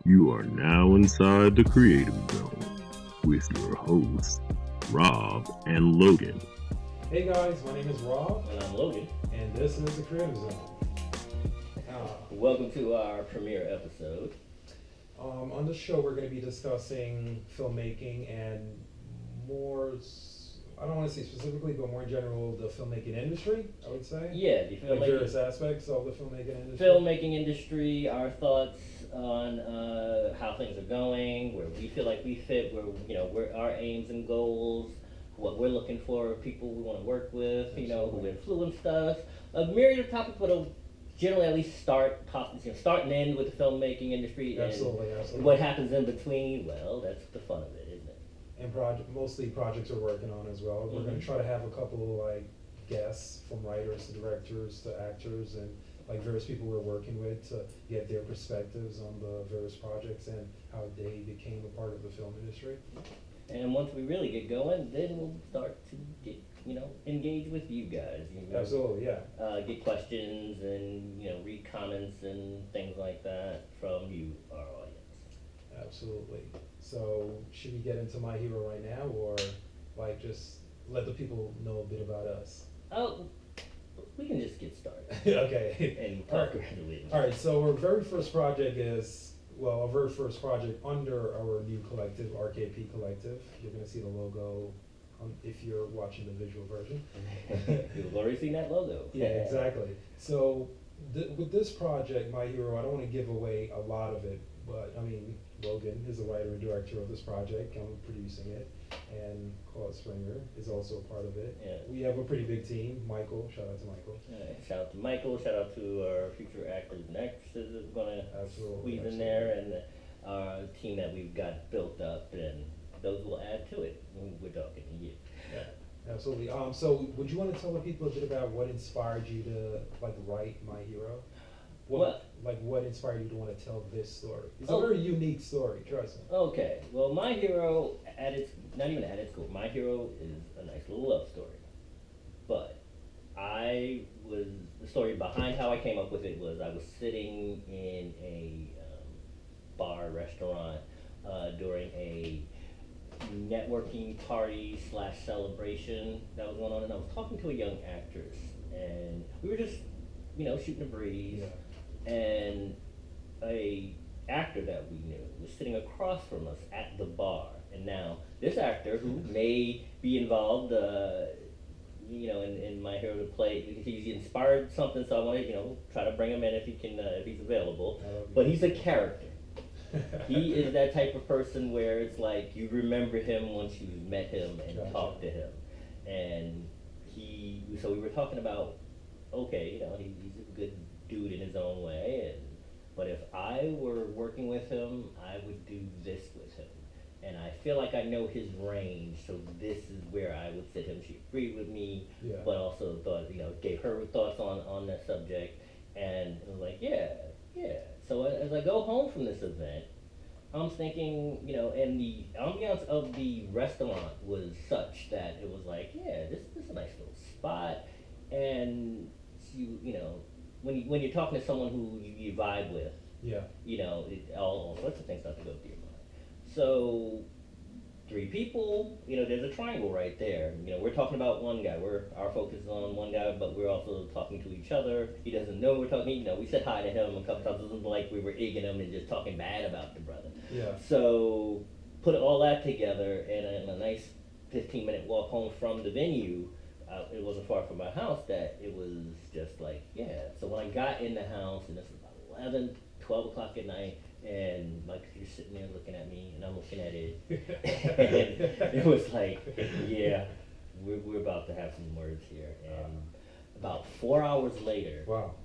You are now inside the Creative Zone with your hosts, Robb and Logan. Hey guys, my name is Robb, And I'm Logan. and this is the Creative Zone. Welcome to our premiere episode. On this show, we're going to be discussing filmmaking and more, I don't want to say specifically, but more in general, the filmmaking industry, I would say. Yeah, the Like various aspects of the filmmaking industry. filmmaking industry, our thoughts on how things are going, where we feel like we fit, where our aims and goals, what we're looking for, people we want to work with, who Absolutely. influenced us. A myriad of topics, but generally at least start and end with the filmmaking industry. Absolutely. And what happens in between, well, that's the fun of it, isn't it? And mostly projects we're working on as well. We're going to try to have a couple like guests, from writers to directors to actors, and like various people we're working with to get their perspectives on the various projects and how they became a part of the film industry. And once we really get going, then we'll start to get, engage with you guys. Absolutely, yeah. Get questions and, read comments and things like that from you, our audience. Absolutely. So should we get into My Hero right now, or like just let the people know a bit about us? Oh, we can just get started Okay. and talk gradually. All right, so our very first project is, well, our very first project under our new collective, RKP Collective. You're going to see the logo if you're watching the visual version. You've already seen that logo. Yeah, exactly. So with this project, My Hero, I don't want to give away a lot of it, but I mean, Logan is the writer and director of this project. I'm producing it, and Claude Springer is also a part of it. Yeah. We have a pretty big team. Michael, shout out to Michael. Shout out to Michael. Shout out to our future actors and actresses that's going to Absolutely. squeeze in there, and our team that we've got built up, and those will add to it. We're talking to you. Yeah, absolutely. So would you want to tell the people a bit about what inspired you to like write My Hero? What inspired you to want to tell this story? It's a very unique story, trust me. Okay, well, My Hero, not even at its core, My Hero is a nice little love story. But the story behind how I came up with it was I was sitting in a bar, restaurant, during a networking party / celebration that was going on, and I was talking to a young actress, and we were just, shooting the breeze. Yeah. And a actor that we knew was sitting across from us at the bar, and now this actor who may be involved, in My Hero to play, he's inspired something, so I want to, try to bring him in if he can, if he's available. But he's a character. He is that type of person where it's like you remember him once you've met him and Gotcha. talked to him, and so we were talking about, okay, he's a good dude in his own way, but if I were working with him, I would do this with him. And I feel like I know his range, so this is where I would sit him. She agreed with me, Yeah. but also thought, gave her thoughts on that subject, and it was like, yeah. So as I go home from this event, I'm thinking, and the ambiance of the restaurant was such that it was like, yeah, this is a nice little spot, and when you're talking to someone who you vibe with, Yeah. All sorts of things start to go through your mind. So, 3 people, there's a triangle right there. We're talking about one guy. Our focus is on one guy, but we're also talking to each other. He doesn't know we're talking. We said hi to him a couple times. It wasn't like we were egging him and just talking bad about the brother. Yeah. So, put all that together, and in a nice 15-minute walk home from the venue, it wasn't far from my house, that it was just like, yeah. So when I got in the house, and this was about 11, 12 o'clock at night, and like you're sitting there looking at me, and I'm looking at it, and it was like, yeah, we're about to have some words here. And about 4 hours later, Wow.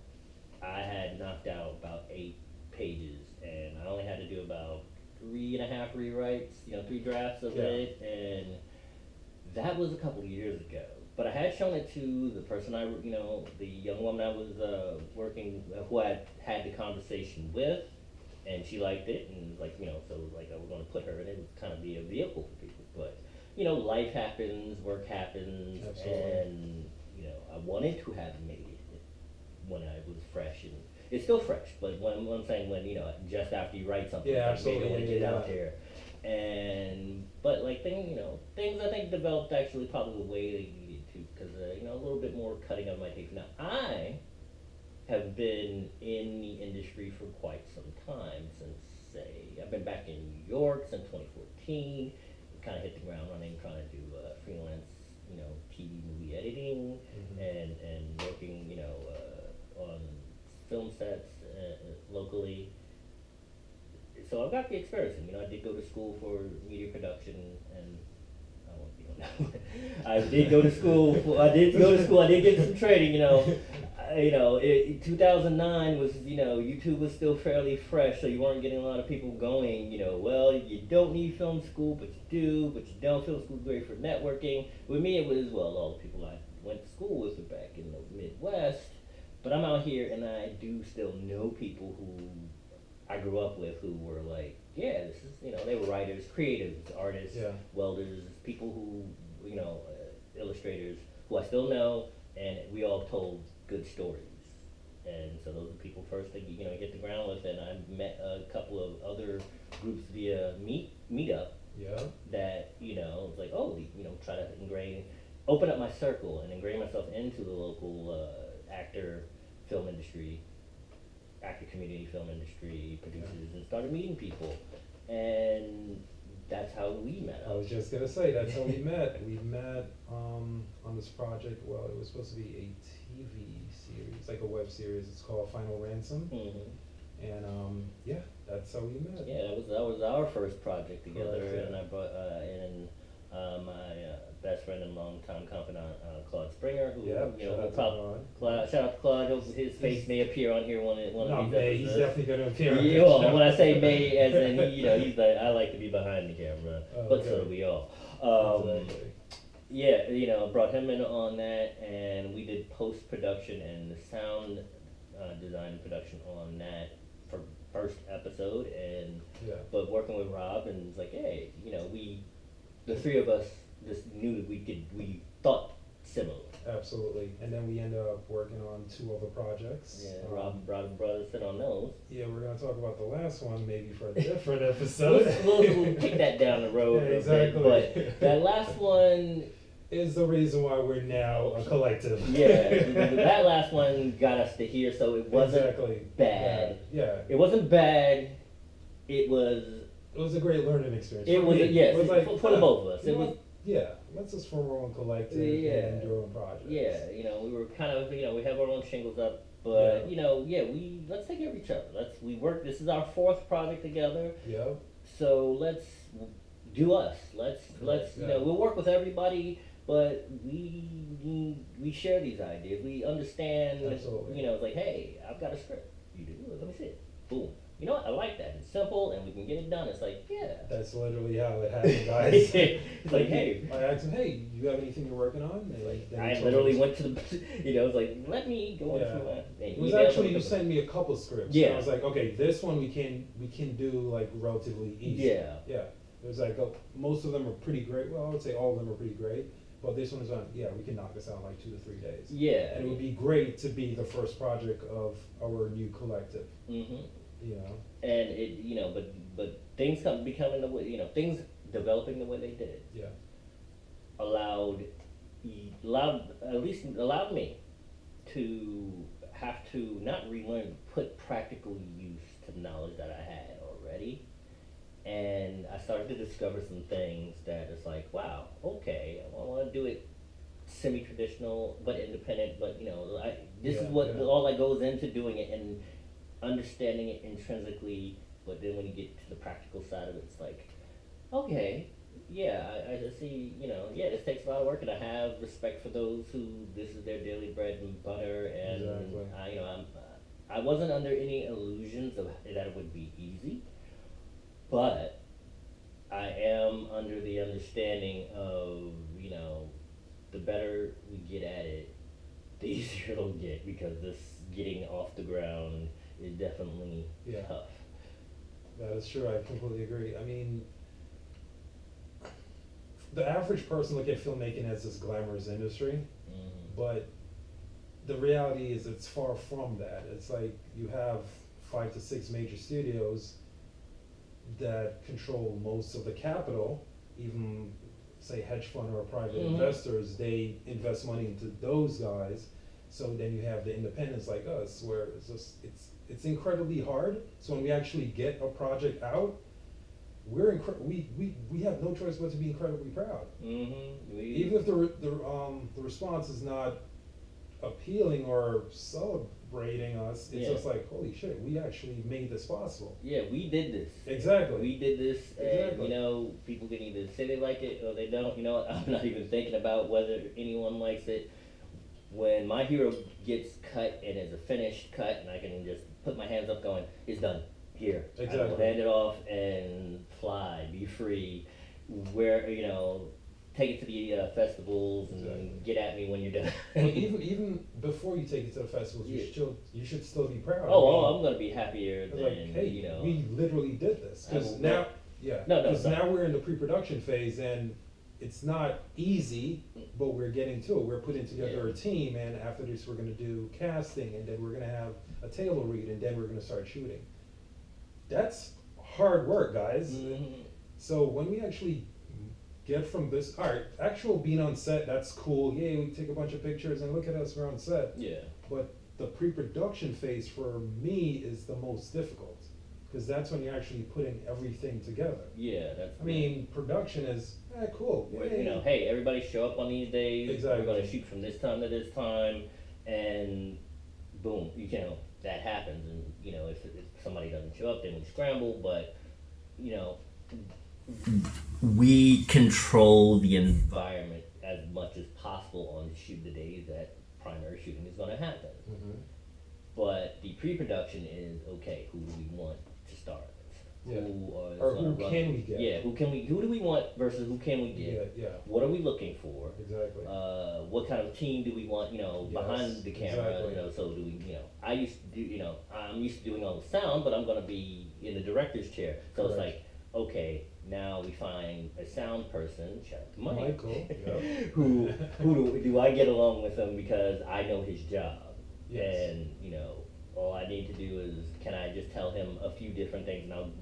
I had knocked out about 8 pages, and I only had to do about 3.5 rewrites, 3 drafts of Yeah. it, and that was a couple of years ago. But I had shown it to the person the young woman I was who I had the conversation with, and she liked it, and was like, so it was like I was going to put her in it, kind of be a vehicle for people. But, life happens, work happens, Absolutely. and, I wanted to have made it when I was fresh and it's still fresh. But when I'm saying when just after you write something, Yeah, like, maybe absolutely, want to yeah, get it out yeah. there. But like things I think developed actually probably the way they needed to, because a little bit more cutting on my teeth. Now I have been in the industry for quite some time, since say I've been back in New York since 2014. Kind of hit the ground running, trying to do freelance, TV movie editing, and working, on film sets locally. So I've got the experience. I did go to school for media production, and I won't be on that. I did go to school. I did get some training. 2009 was, YouTube was still fairly fresh, so you weren't getting a lot of people going, well, you don't need film school, but you do, but you don't. Film school's great for networking. With me, it was, well, all the people I went to school with were back in the Midwest, but I'm out here, and I do still know people who I grew up with who were like, yeah, this is, they were writers, creatives, artists, Yeah. welders, people who, illustrators who I still know, and we all told good stories. And so those are people first that you hit the ground with, and I met a couple of other groups via meetup Yeah. that it's like, oh, try to open up my circle and ingrain myself into the local actor community, film industry, producers, and started meeting people, and that's how we met I up. was just gonna say, that's how we met. We met on this project. Well, it was supposed to be a TV series, like a web series. It's called Final Ransom, and yeah, that's how we met. Yeah, that was our first project together, Correct, yeah. and I brought in my best friend and longtime confidant, Claude Springer, who Yep, shout out to Claude. Shout out to Claude. His face may appear on here one No, of these May, he's episodes. definitely gonna appear on Yeah, this well, show. when I say May, as in he's like, I like to be behind the camera, but so Okay. do we all. Exactly. Yeah, brought him in on that, and we did post production and the sound design and production on that for first episode, and Yeah. but working with Rob, and it's like, hey, the three of us just knew that we thought similar. Absolutely. And then we ended up working on 2 other projects. Yeah, Rob brought a brother sit on those. Yeah, we're gonna talk about the last one maybe for a different episode. We'll kick that down the road Yeah, a exactly. bit, but that last one, Is the reason why we're now a collective. that last one got us to here, so it wasn't exactly. bad. Yeah. It wasn't bad. It was. It was a great learning experience. It for was me. yes. It was like, for the both of us. you It know was. what? Yeah, let's just form our own collective Yeah. and do our own projects. Yeah, we were kind of, we have our own shingles up, but Yeah. let's take care of each other. We work. This is our 4th project together, Yep. so let's do us. Let's Yeah. we'll work with everybody, but we share these ideas. We understand. Absolutely. It's like, hey, I've got a script. You do. Let me see it. Boom. You know what? I like that. It's simple, and we can get it done. It's like, yeah. That's literally how it happened, guys. It's like, hey. I asked him, hey, you have anything you're working on? And like, then he I told literally me- went to the, it's like, let me go Yeah. into my. It was actually, you sent me a couple scripts. Yeah. And I was like, okay, this one we can do like relatively easy. Yeah. Yeah. It was like, most of them are pretty great. Well, I would say all of them are pretty great. But this one is on, we can knock this out in like 2 to 3 days. Yeah. And it would be great to be the first project of our new collective. Mm-hmm. And it, but things becoming the way, things developing the way they did yeah. allowed me to have to not relearn, put practical use to the knowledge that I had already. And I started to discover some things that it's like, wow, okay, I want to do it semi-traditional but independent, but this is what all that goes into doing it, and understanding it intrinsically. But then when you get to the practical side of it, it's like, okay, I see, this takes a lot of work, and I have respect for those who this is their daily bread and butter, and Exactly. I wasn't under any illusions of that it would be easy, but I am under the understanding of, the better we get at it, the easier it'll get, because this getting off the ground is definitely tough. That is true. I completely agree. I mean, the average person look at filmmaking as this glamorous industry, but the reality is it's far from that. It's like you have 5 to 6 major studios that control most of the capital. Even say hedge fund or private investors, they invest money into those guys. So then you have the independents like us, where it's just it's incredibly hard. So when we actually get a project out, we have no choice but to be incredibly proud. Even if the response is not appealing or celebrating us, it's just like, holy shit, we actually made this possible. Yeah, we did this. Exactly. We did this, and you know, people can either say they like it or they don't. You know what? I'm not even thinking about whether anyone likes it. When my hero gets cut and is a finished cut, and I can just put my hands up, going, "It's done. Here, Exactly. I will hand it off and fly, be free." Where take it to the festivals and get at me when you're done. But even before you take it to the festivals, you should still be proud. I'm gonna be happier than, like, hey, we literally did this. Because now, now we're in the pre-production phase, and it's not easy, but we're getting to it. We're putting together a team, and after this we're gonna do casting, and then we're gonna have a table read, and then we're gonna start shooting. That's hard work, guys. So when we actually get from this, all right, actual being on set, that's cool. Yay, we take a bunch of pictures and look at us, we're on set. Yeah. But the pre-production phase for me is the most difficult, because that's when you're actually putting everything together. Yeah, I mean, production is cool. Yay. Hey, everybody show up on these days. Exactly. We're gonna shoot from this time to this time, and boom, that happens. And if somebody doesn't show up, then we scramble. But we control the environment as much as possible on the days that primary shooting is going to happen. But the pre-production is, okay, who do we want to start? Yeah. Who can we get? Yeah, who do we want versus who can we get? Yeah. What are we looking for? Exactly. What kind of team do we want, behind the camera? Exactly. So do we, I'm used to doing all the sound, but I'm going to be in the director's chair. So Correct. It's like, okay, now we find a sound person, shout out to Michael, who do I get along with him because I know his job. Yes. And, all I need to do is, can I just tell him a few different things, and I'll,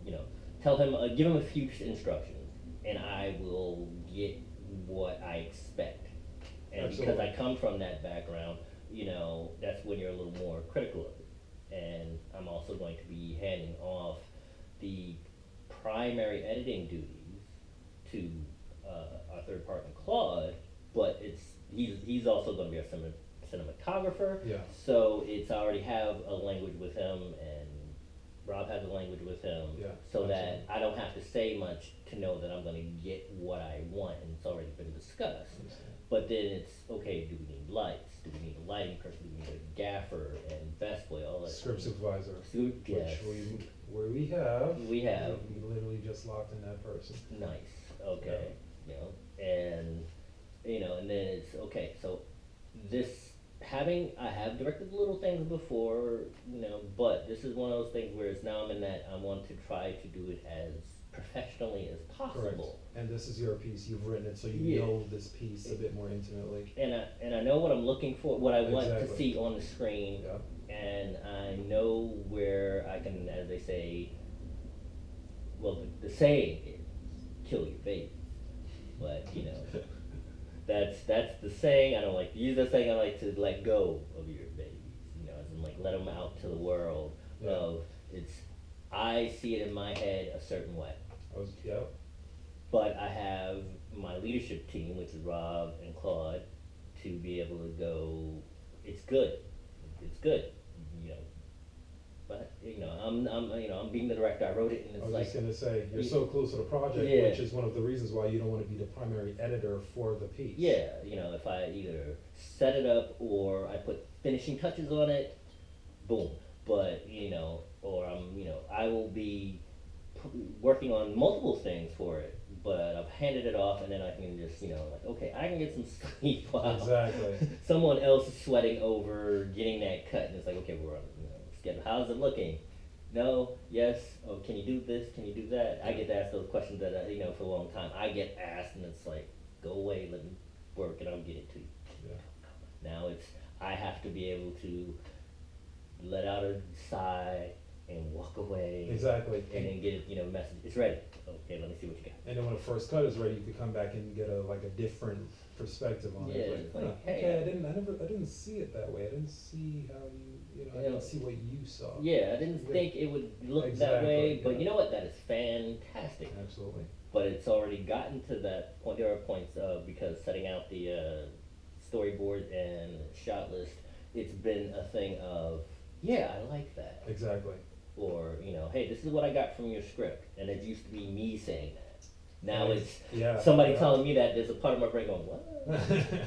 tell him, give him a few instructions, and I will get what I expect. And Absolutely. because I come from that background, that's when you're a little more critical of it. And I'm also going to be handing off the primary editing duties to our third partner, Claude, but he's also going to be our cinematographer. Yeah. So it's already have a language with him, and Rob has a language with him. Yeah, so absolutely. that I don't have to say much to know that I'm going to get what I want, and it's already been discussed. But then it's, okay, do we need lights? Do we need a lighting person? Do we need a gaffer and best boy, all that? Script supervisor. Yes. We have. We literally just locked in that person. Nice. Okay. And then it's okay. So I have directed little things before, but this is one of those things where it's now I'm in that I want to try to do it as professionally as possible. Correct. And this is your piece. You've written it, so you know this piece a bit more intimately. And I know what I'm looking for, what I want to Exactly. see on the screen. Yeah. And I know where I can, as they say, well, the saying is, kill your baby. But, that's the saying. I don't like to use that saying. I like to let go of your babies, as in like let them out to the world. Yeah. I see it in my head a certain way. But I have my leadership team, which is Rob and Claude, to be able to go, it's good. But I'm being the director. I wrote it, and it's I was like, just gonna say, you're so close to the project, which is one of the reasons why you don't want to be the primary editor for the piece. yeah, if I either set it up or I put finishing touches on it, boom. But or I will be working on multiple things for it, but I've handed it off, and then I can just okay, I can get some sleep while Exactly. someone else is sweating over getting that cut, and it's like, okay, we're on schedule. How's it looking? No, yes. Oh, can you do this? Can you do that? I get asked those questions that for a long time. I get asked, and it's like, go away, let me work, and I'll get it to you. Yeah. Now it's I have to be able to let out a sigh and walk away. Exactly. And then get, message, it's ready. Okay, let me see what you got. And then when the first cut is ready, you could come back and get a different perspective on Yeah, it. it's like, hey, okay, I didn't see it that way. I didn't see how I didn't see what you saw. Yeah, I didn't think it would look that way, but you know what? That is fantastic. Absolutely. But it's already gotten to that point. There are points because setting out the storyboard and shot list, it's been a thing of, yeah, I like that. Exactly. Or, hey, this is what I got from your script. And it used to be me saying that. Now it's somebody telling me that. There's a part of my brain going, what?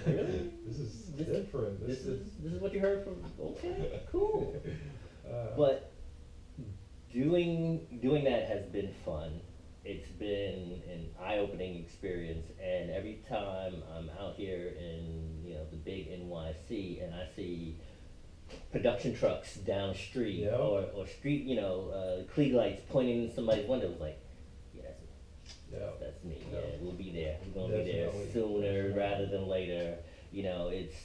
Really? This is different. This is what you heard from, okay, cool. But doing that has been fun. It's been an eye-opening experience, and every time I'm out here in the big NYC and I see production trucks down the street or street Klieg lights pointing in somebody's window, it's like, yeah, that's me. That's me. Yeah, we'll be there. We're gonna be there sooner rather than later. It's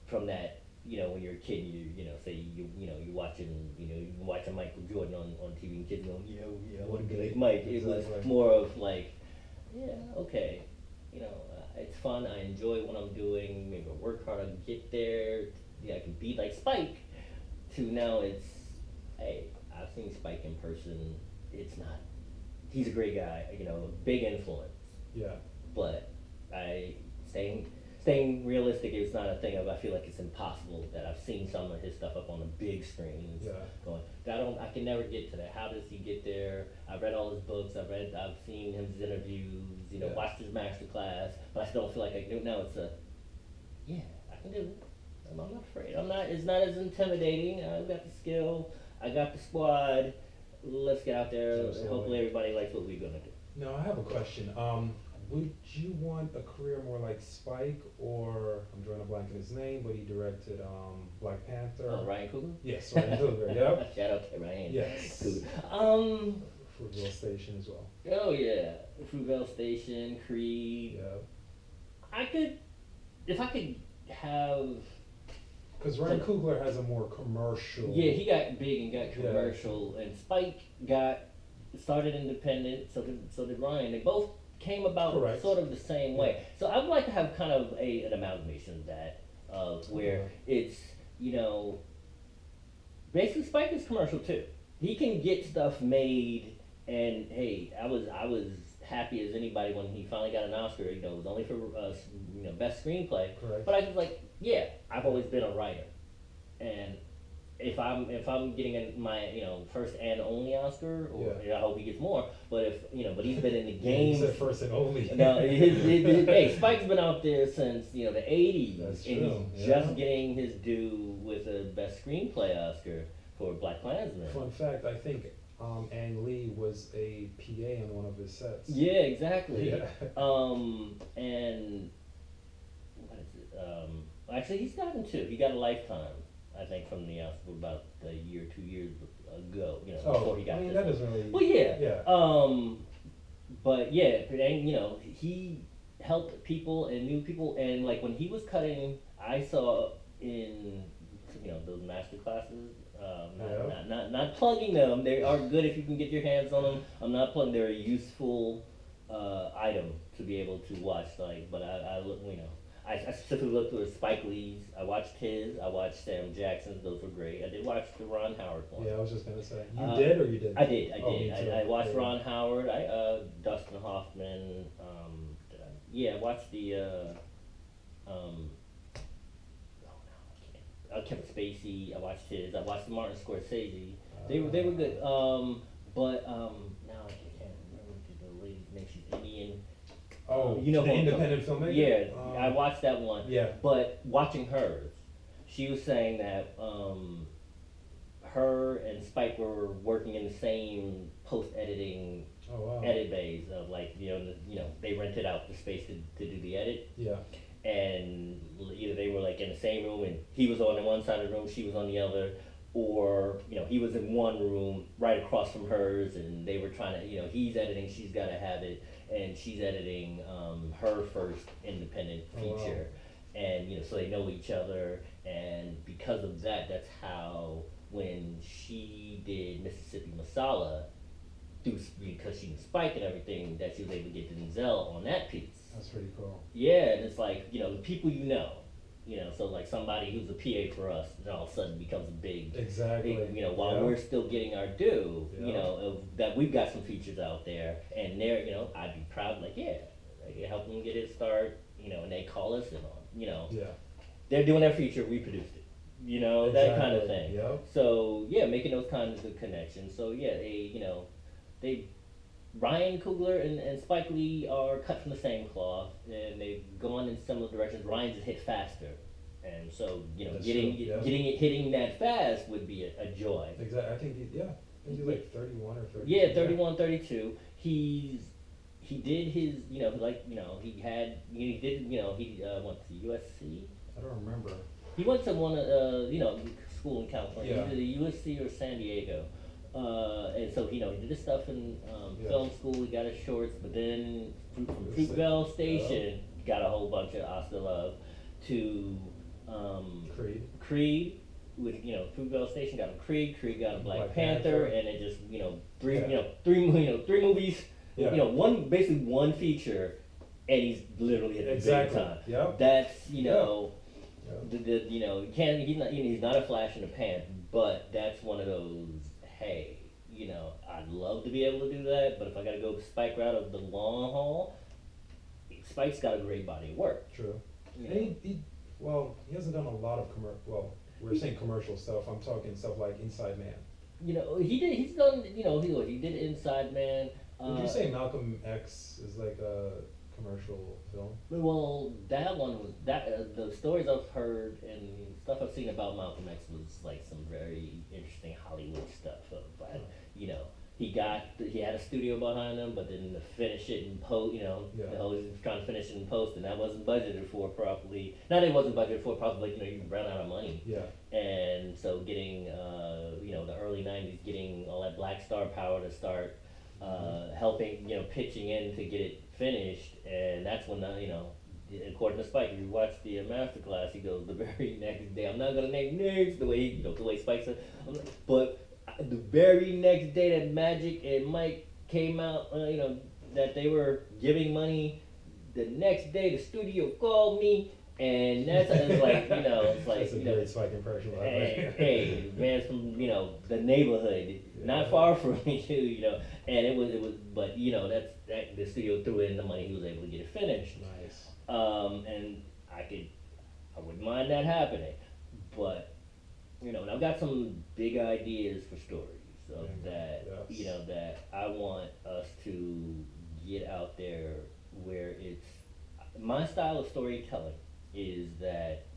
from that. When you're a kid, say you're watching Michael Jordan on TV, and kids going, I want to be like Mike. It was more of like, yeah, okay, it's fun. I enjoy what I'm doing. Maybe I work hard to get there. Yeah, I can be like Spike. To now, it's, hey, I've seen Spike in person. It's not. He's a great guy. Big influence. Yeah. But staying realistic is not a thing of, I feel like it's impossible that I've seen some of his stuff up on the big screens. Yeah. Going, I can never get to that. How does he get there? I've read all his books. I've seen his interviews. Watched his masterclass. But I still don't feel like I can do it. Now it's I can do it. I'm not afraid. It's not as intimidating. I've got the skill. I got the squad. Let's get out there. And hopefully everybody likes what we're gonna do. Now I have a question. Would you want a career more like Spike, or I'm drawing a blank in his name, but he directed Black Panther. Oh, Ryan Coogler? Yes, Ryan Coogler. Yep. Shout out to Ryan. Yes. Coogler. Fruitvale Station as well. Oh yeah, Fruitvale Station, Creed. Yeah. If I could have. Because Ryan Coogler has a more commercial. Yeah, he got big and got commercial, and Spike started independent. So did Ryan. They both came about sort of the same way. So I would like to have kind of an amalgamation of that, where it's basically Spike is commercial too. He can get stuff made, and hey, I was happy as anybody when he finally got an Oscar. It was only for best screenplay. Correct. But I was like, yeah, I've always been a writer, and if I'm getting my first and only Oscar, or I hope he gets more. But but he's been in the game. He said first and only. No, hey, Spike's been out there since the '80s, That's and true. he's just getting his due with a best screenplay Oscar for Black Klansman. Fun fact: I think Ang Lee was a PA on one of his sets. Yeah, exactly. Yeah. And what is it? Actually, he's gotten two. He got a lifetime, I think, from the Oscar about a year, 2 years ago. Before he got. That doesn't really. Well, yeah. Yeah. But yeah, and he helped people and knew people, and like when he was cutting, I saw in those master classes. Not plugging them. They are good if you can get your hands on them. I'm not plugging. They're a useful item to be able to watch. But I look, I specifically looked through Spike Lee's. I watched his. I watched Sam Jackson's. Those were great. I did watch the Ron Howard one. Yeah, I was just gonna say. You did or you didn't? I did. Me too. I watched Ron Howard. Dustin Hoffman. I watched the. Kevin Spacey. I watched his. I watched Martin Scorsese. They were good. But now I can't remember the lady's name. She's Indian. Oh, the independent filmmaker. Yeah, I watched that one. Yeah. But watching hers, she was saying that her and Spike were working in the same post editing edit bays of they rented out the space to do the edit. Yeah. And either they were like in the same room and he was on one side of the room, she was on the other, or he was in one room right across from hers and they were trying to he's editing, she's got to have it, and she's editing her first independent feature. and so they know each other, and because of that, that's how when she did Mississippi Masala, because she was Spike and everything, that she was able to get Denzel on that piece. That's pretty cool. Yeah, and it's like, the people so like somebody who's a PA for us, and all of a sudden becomes a big, Exactly. while we're still getting our due, Yeah. that we've got some features out there, and they're, I'd be proud, like, yeah, like, help them get it start, and they call us and on, Yeah. they're doing their feature, we produced it, that kind of Exactly. thing. Yep. So yeah, making those kinds of connections. So yeah, they Ryan Coogler and Spike Lee are cut from the same cloth, and they've gone in similar directions. Ryan's just hit faster, and so That's getting true, yeah. hitting that fast would be a joy. Exactly. I think he's like 31 or 32. Yeah, 31, 32. He did his, he did, he went to USC. I don't remember. He went to one, school in California, Yeah. either USC or San Diego. And so, he did his stuff in Yeah. film school, he got his shorts, but then from It's Fruitvale Station, got a whole bunch of Oscar love to Creed, with, Fruitvale Station got him Creed got him Black Panther, and it just, three movies, basically one feature, and he's literally at the big time. Yep. That's, Yep. he's not a flash in the pan, but that's one of those, hey, I'd love to be able to do that, but if I gotta go Spike route of the long haul, Spike's got a great body of work. True. And he hasn't done a lot of we're saying commercial stuff. I'm talking stuff like Inside Man. He's done, he did Inside Man. Would you say Malcolm X is like a commercial film? Well, that one was the stories I've heard and stuff I've seen about Malcolm X was like some very interesting Hollywood stuff. But he had a studio behind him, but then to finish it in post, he was trying to finish it in post, and that wasn't budgeted for properly. Not that it wasn't budgeted for properly, you ran out of money. Yeah. And so getting, the early '90s, getting all that Black Star power to start helping, pitching in to get it finished, and that's when according to Spike, if you watch the masterclass, he goes the very next day. I'm not gonna name names the way Spike said, but the very next day that Magic and Mike came out, that they were giving money. The next day, the studio called me, and that's it's like That's a great Spike impression. Hey, man's from the neighborhood, not far from you, and it was, but that the studio threw in the money, he was able to get it finished. Nice. And I wouldn't mind that happening, but and I've got some big ideas for stories that I want us to get out there, where it's my style of storytelling is that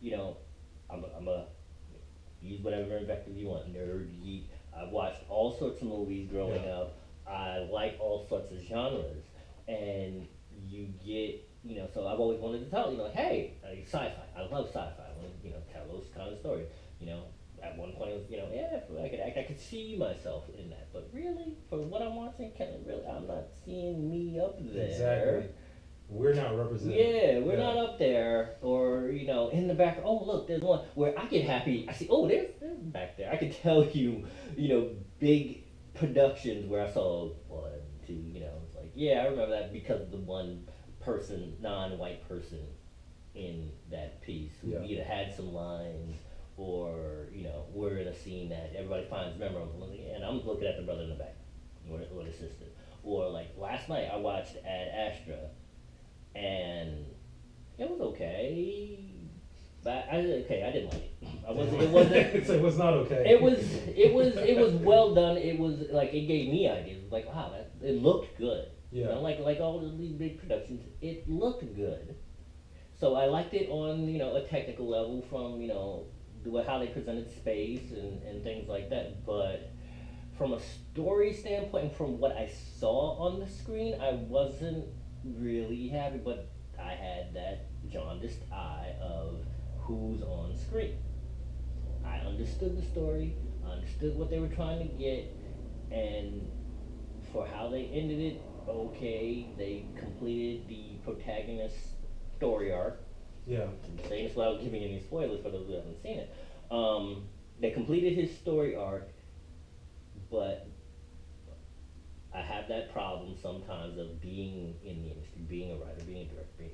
I'm a use whatever invective you want, nerd, geek. I've watched all sorts of movies growing up. I like all sorts of genres, and you get so I've always wanted to tell hey, sci-fi. I love sci-fi. I want to tell those kind of stories. At one point it was I could act. I could see myself in that, but really, for what I'm watching, I'm not seeing me up there. Exactly. We're not represented. Yeah, we're not up there, or in the back. Oh, look, there's one where I get happy. I see. Oh, there's back there. I could tell you, big productions where I saw 1, 2. It's like, yeah, I remember that because of the one person, non-white person, in that piece who either had some lines or were in a scene that everybody finds memorable. And I'm looking at the brother in the back, or the sister. Or like last night, I watched Ad Astra. And it was okay, but I didn't like it. It wasn't. So it was not okay. It was well done. It was like, it gave me ideas. It was like, wow, it looked good. Yeah. Like all of these big productions, it looked good. So I liked it on a technical level, from how they presented space and things like that. But from a story standpoint, from what I saw on the screen, I wasn't really happy, but I had that jaundiced eye of who's on screen. I understood the story, I understood what they were trying to get, and for how they ended it, okay, they completed the protagonist's story arc, Yeah. I'm saying this without giving any spoilers for those who haven't seen it. They completed his story arc, but I have that problem sometimes of being in the industry, being a writer, being a director,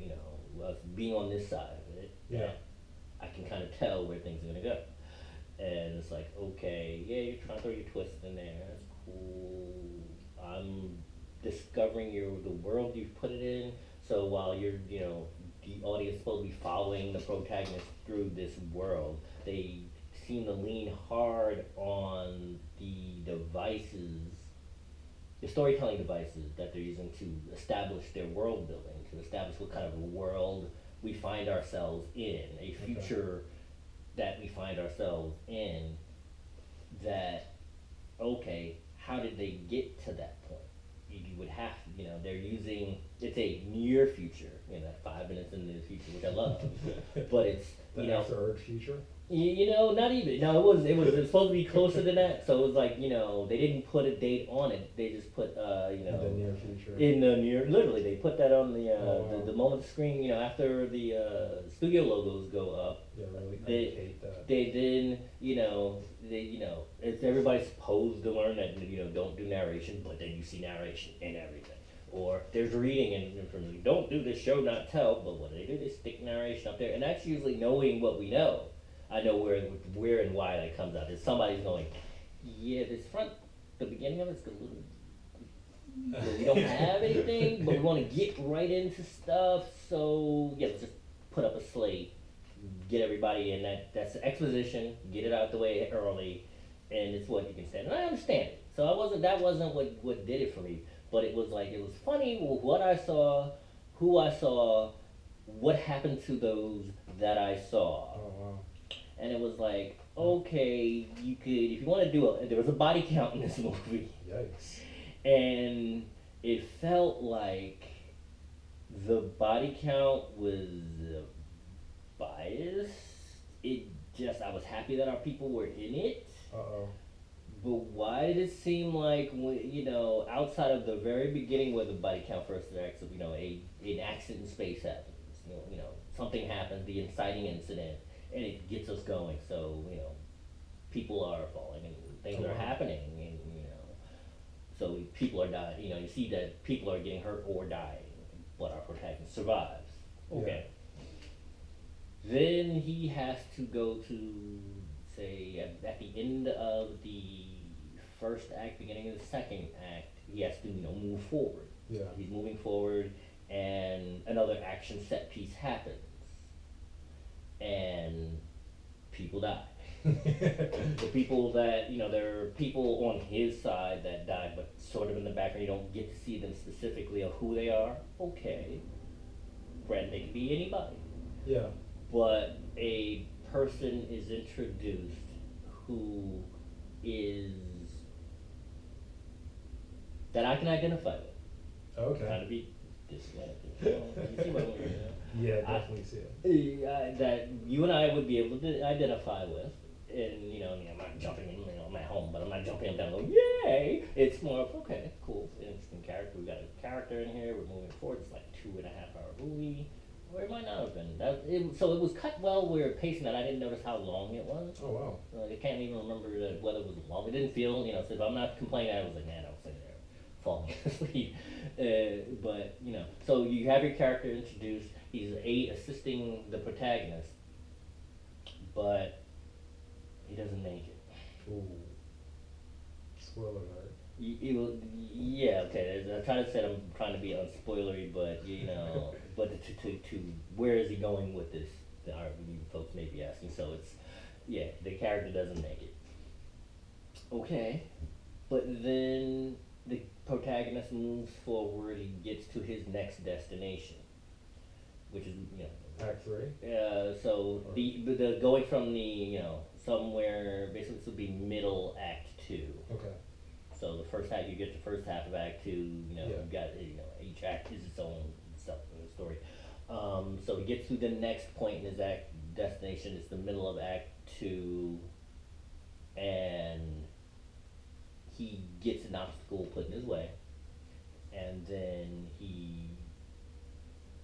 us being on this side of it. Yeah. I can kind of tell where things are gonna go, and it's like, okay, yeah, you're trying to throw your twist in there. That's cool. I'm discovering the world you've put it in. So while the audience is supposed to be following the protagonist through this world, they seem to lean hard on the storytelling devices that they're using to establish their world building, to establish what kind of a world we find ourselves in, a future that we find ourselves in, that, okay, how did they get to that point? You would have, they're using, it's a near future, 5 minutes into the future, which I love, but it's, The After Earth future? not even. No, it was supposed to be closer than that. So it was like, they didn't put a date on it. They just put, In the near future. in the near, literally, they put that on Oh, wow. the moment the screen, after the studio logos go up. Yeah, really. I They, hate that. they then, it's everybody's supposed to learn that, don't do narration, but then you see narration in everything. Or there's reading and from don't do this, show not tell, but what do? They stick narration up there, and that's usually knowing what we know. I know where and why that comes out. Is somebody's going, yeah, the beginning of it's a little, we don't have anything, but we want to get right into stuff, so yeah, let's just put up a slate, get everybody in that's exposition, get it out the way early, and it's what you can stand. And I understand it. So that wasn't what did it for me, but it was funny what I saw, who I saw, what happened to those that I saw. Oh, wow. And it was like, okay, you could, if you want to do there was a body count in this movie. Yikes. And it felt like the body count was biased. I was happy that our people were in it. Uh-oh. But why did it seem like, outside of the very beginning where the body count first acts, an accident in space happens, something happens, the inciting incident, and it gets us going. So, people are falling and things are happening, and, so people are dying. You see that people are getting hurt or dying, but our protagonist survives. Okay. Yeah. Then he has to go to, say, at the end of the first act, beginning of the second act, he has to, move forward. Yeah. He's moving forward, and another action set piece happens. And people die. The people that, there are people on his side that died, but sort of in the background, you don't get to see them specifically of who they are. Okay. Granted, they can be anybody. Yeah. But a person is introduced who is, that I can identify with. Okay. Trying to be disappointed. You see what I'm doing, Yeah, definitely see it. that you and I would be able to identify with, and I'm not jumping in, I'm at home, but I'm not jumping up down and going, yay! It's more of, okay, cool, interesting character. We got a character in here. We're moving forward. It's like a 2.5 hour movie, or it might not have been. So it was cut well. We were pacing that. I didn't notice how long it was. Oh wow. I can't even remember whether it was long. It didn't feel, so if I'm not complaining, I was like, man, I was sitting there falling asleep. But so you have your character introduced. He's assisting the protagonist, but he doesn't make it. Ooh. Spoiler alert. Yeah, okay. I'm trying to say I'm trying to be unspoilery, but but to where is he going with this? You folks may be asking. So it's the character doesn't make it. Okay, but then the protagonist moves forward. He gets to his next destination, which is Act 3? so the going from the somewhere, basically this would be middle act 2. Okay. So the first act, you get the first half of act 2. You've got each act is its own story. So he gets to the next point in his act destination. It's the middle of act 2, and he gets an obstacle put in his way, and then he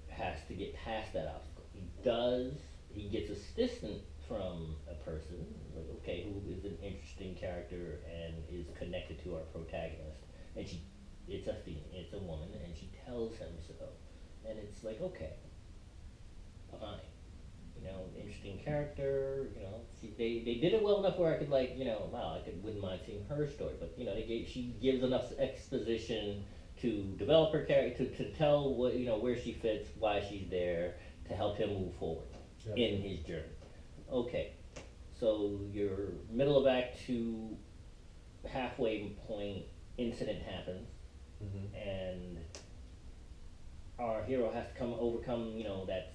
has to get past that obstacle. He he gets assistance from a person, like, okay, who is an interesting character and is connected to our protagonist, and it's a woman, and she tells him so, and it's like, okay, fine, interesting character, they did it well enough where I could, like, wow, wouldn't mind seeing her story, but, she gives enough exposition to develop her character, to tell what, where she fits, why she's there, to help him move forward in his journey. Okay, so your middle of Act 2, halfway point, incident happens, and our hero has to overcome, that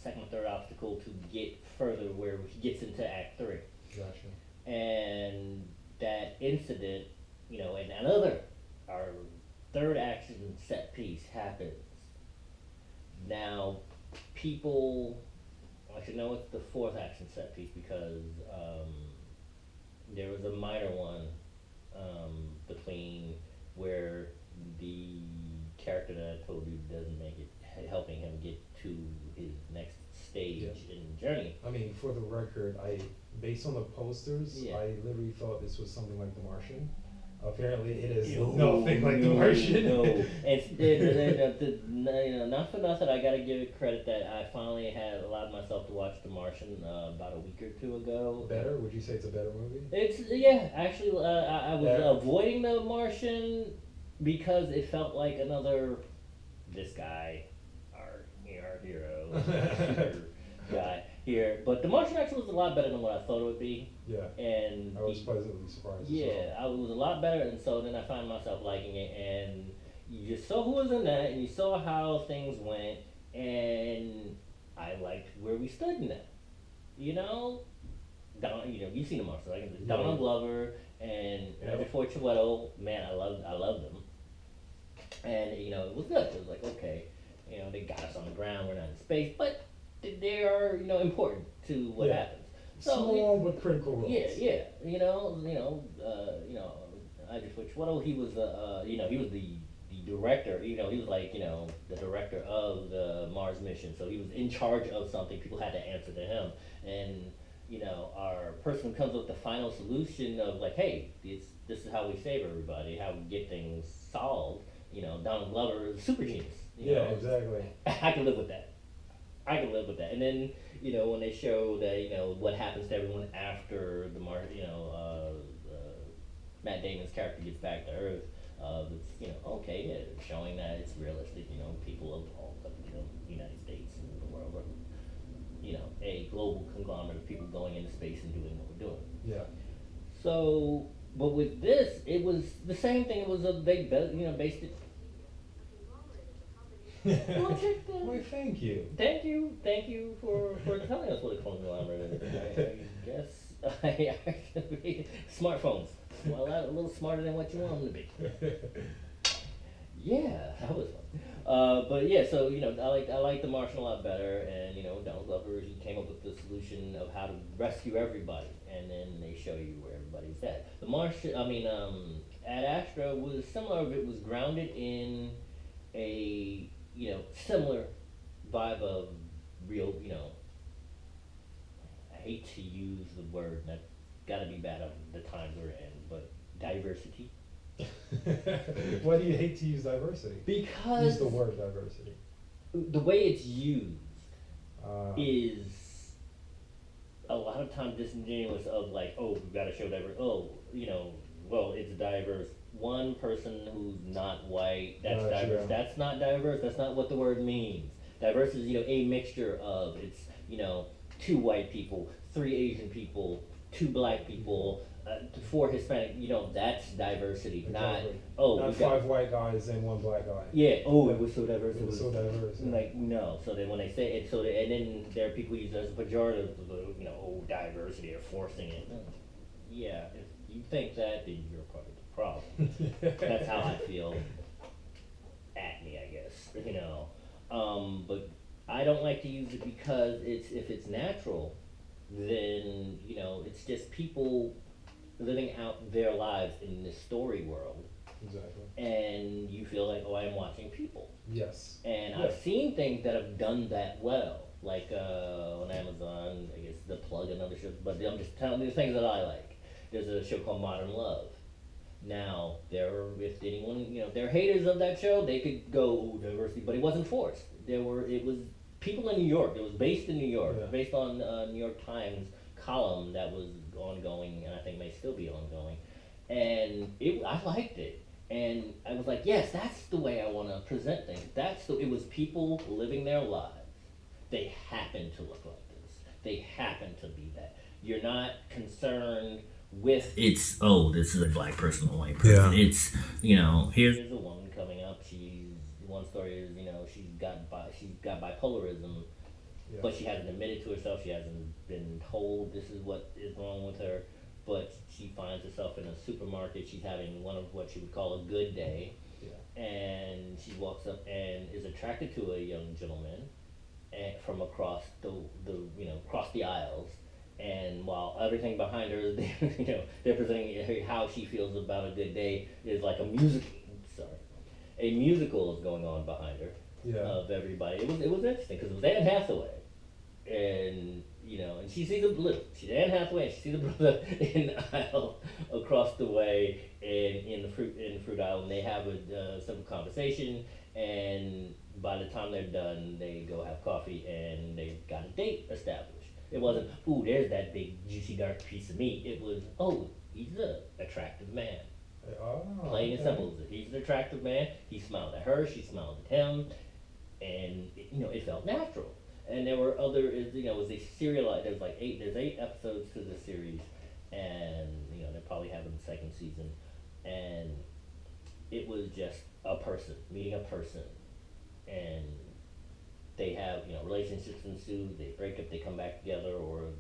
second or third obstacle to get further where he gets into Act 3. Gotcha. And that incident, and our third action set piece happens. Now, I should know it's the fourth action set piece because there was a minor one between where the character that I told you doesn't make it, helping him get to his next stage in journey. I mean, for the record, based on the posters, Yeah. I literally thought this was something like The Martian. Apparently, it is nothing like The Martian. No, and not for nothing, I gotta give it credit that I finally had allowed myself to watch The Martian about a week or two ago. Better? Would you say it's a better movie? Actually, I was avoiding The Martian because it felt like another, this guy, our hero, super guy here. But The Martian actually was a lot better than what I thought it would be. Yeah. And I was pleasantly surprised. yeah, I was a lot better, and so then I found myself liking it, and you just saw who was in that, and you saw how things went, and I liked where we stood in that. You've seen The Martian, like Donald Glover and before Chiwetel, man, I loved them. And it was good. It was like, okay, they got us on the ground, we're not in space, but they are, important to what happens. So, small but critical roles. Yeah. I just Chiwetel, he was he was the director. He was like the director of the Mars mission. So he was in charge of something. People had to answer to him, and our person who comes up with the final solution of like, hey, this is how we save everybody, how we get things solved. Donald Glover is a super genius. Exactly. I can live with that. And then, when they show that, what happens to everyone after the Matt Damon's character gets back to Earth, it's, okay, yeah, showing that it's realistic, people of all the United States and the world are, a global conglomerate of people going into space and doing what we're doing. Yeah. So, but with this, it was the same thing. It was based it. Well, thank you. Thank you for telling us what a conglomerate is. I guess smartphones. Well, a little smarter than what you want them to be. Yeah, that was fun. But yeah, so I like The Martian a lot better, and Donald Glover, he came up with the solution of how to rescue everybody, and then they show you where everybody's at. The Martian, Ad Astra was similar. It was grounded in a similar vibe of real. I hate to use the word, and I've got to be bad on the times we're in, but diversity. Why do you hate to use diversity? Because use the word diversity. The way it's used is a lot of times disingenuous. Of like, oh, we've got to show diversity. Oh, well, it's diverse. One person who's not white, that's diverse. Yeah. That's not diverse. That's not what the word means. Diverse is a mixture of it's 2 white people, 3 Asian people, 2 black people. 4 Hispanic, that's diversity, exactly. not 5 white guys and 1 black guy. Yeah. Oh, it was so diverse. It was so diverse. Yeah. Like no. So then when they say it, and then there are people who use it as a pejorative. Diversity or forcing it. Yeah. If you think that, then you're part of the problem. That's how I feel. Acne, I guess. But I don't like to use it because if it's natural, then it's just people living out their lives in this story world. Exactly. And you feel like, oh, I'm watching people. Yes. And I've seen things that have done that well, like on Amazon. I guess the plug and other shows, but I'm just telling you the things that I like. There's a show called Modern Love. Now, if anyone, they're haters of that show, they could go, "Ooh, diversity," but it wasn't forced. It was people in New York. It was based in New York, based on New York Times column that was ongoing, and I think may still be ongoing. And I liked it. And I was like, yes, that's the way I want to present things. It was people living their lives. They happen to look like this. They happen to be that. You're not concerned with this is a black person or a white person. Yeah. It's here's a woman coming up. One story is she's got bipolarism, but she hasn't admitted to herself. She hasn't been told this is what is wrong with her. But she finds herself in a supermarket. She's having one of what she would call a good day, and she walks up and is attracted to a young gentleman, from across across the aisles. And while everything behind her is they're presenting how she feels about a good day is like a musical is going on behind her of everybody. It was interesting because it was Anne Hathaway, and and she sees she's Anne Hathaway, and she sees a brother in the aisle across the way, and in the fruit aisle, and they have a simple conversation, and by the time they're done, they go have coffee, and they've got a date established. It wasn't, ooh, there's that big juicy dark piece of meat. It was, oh, he's an attractive man. Plain and simple. He's an attractive man. He smiled at her. She smiled at him, and it felt natural. And there were other, it was a serialized. There's 8 episodes to the series, and they're probably having the second season, and it was just a person meeting a person, and they have relationships ensue. They break up, they come back together, or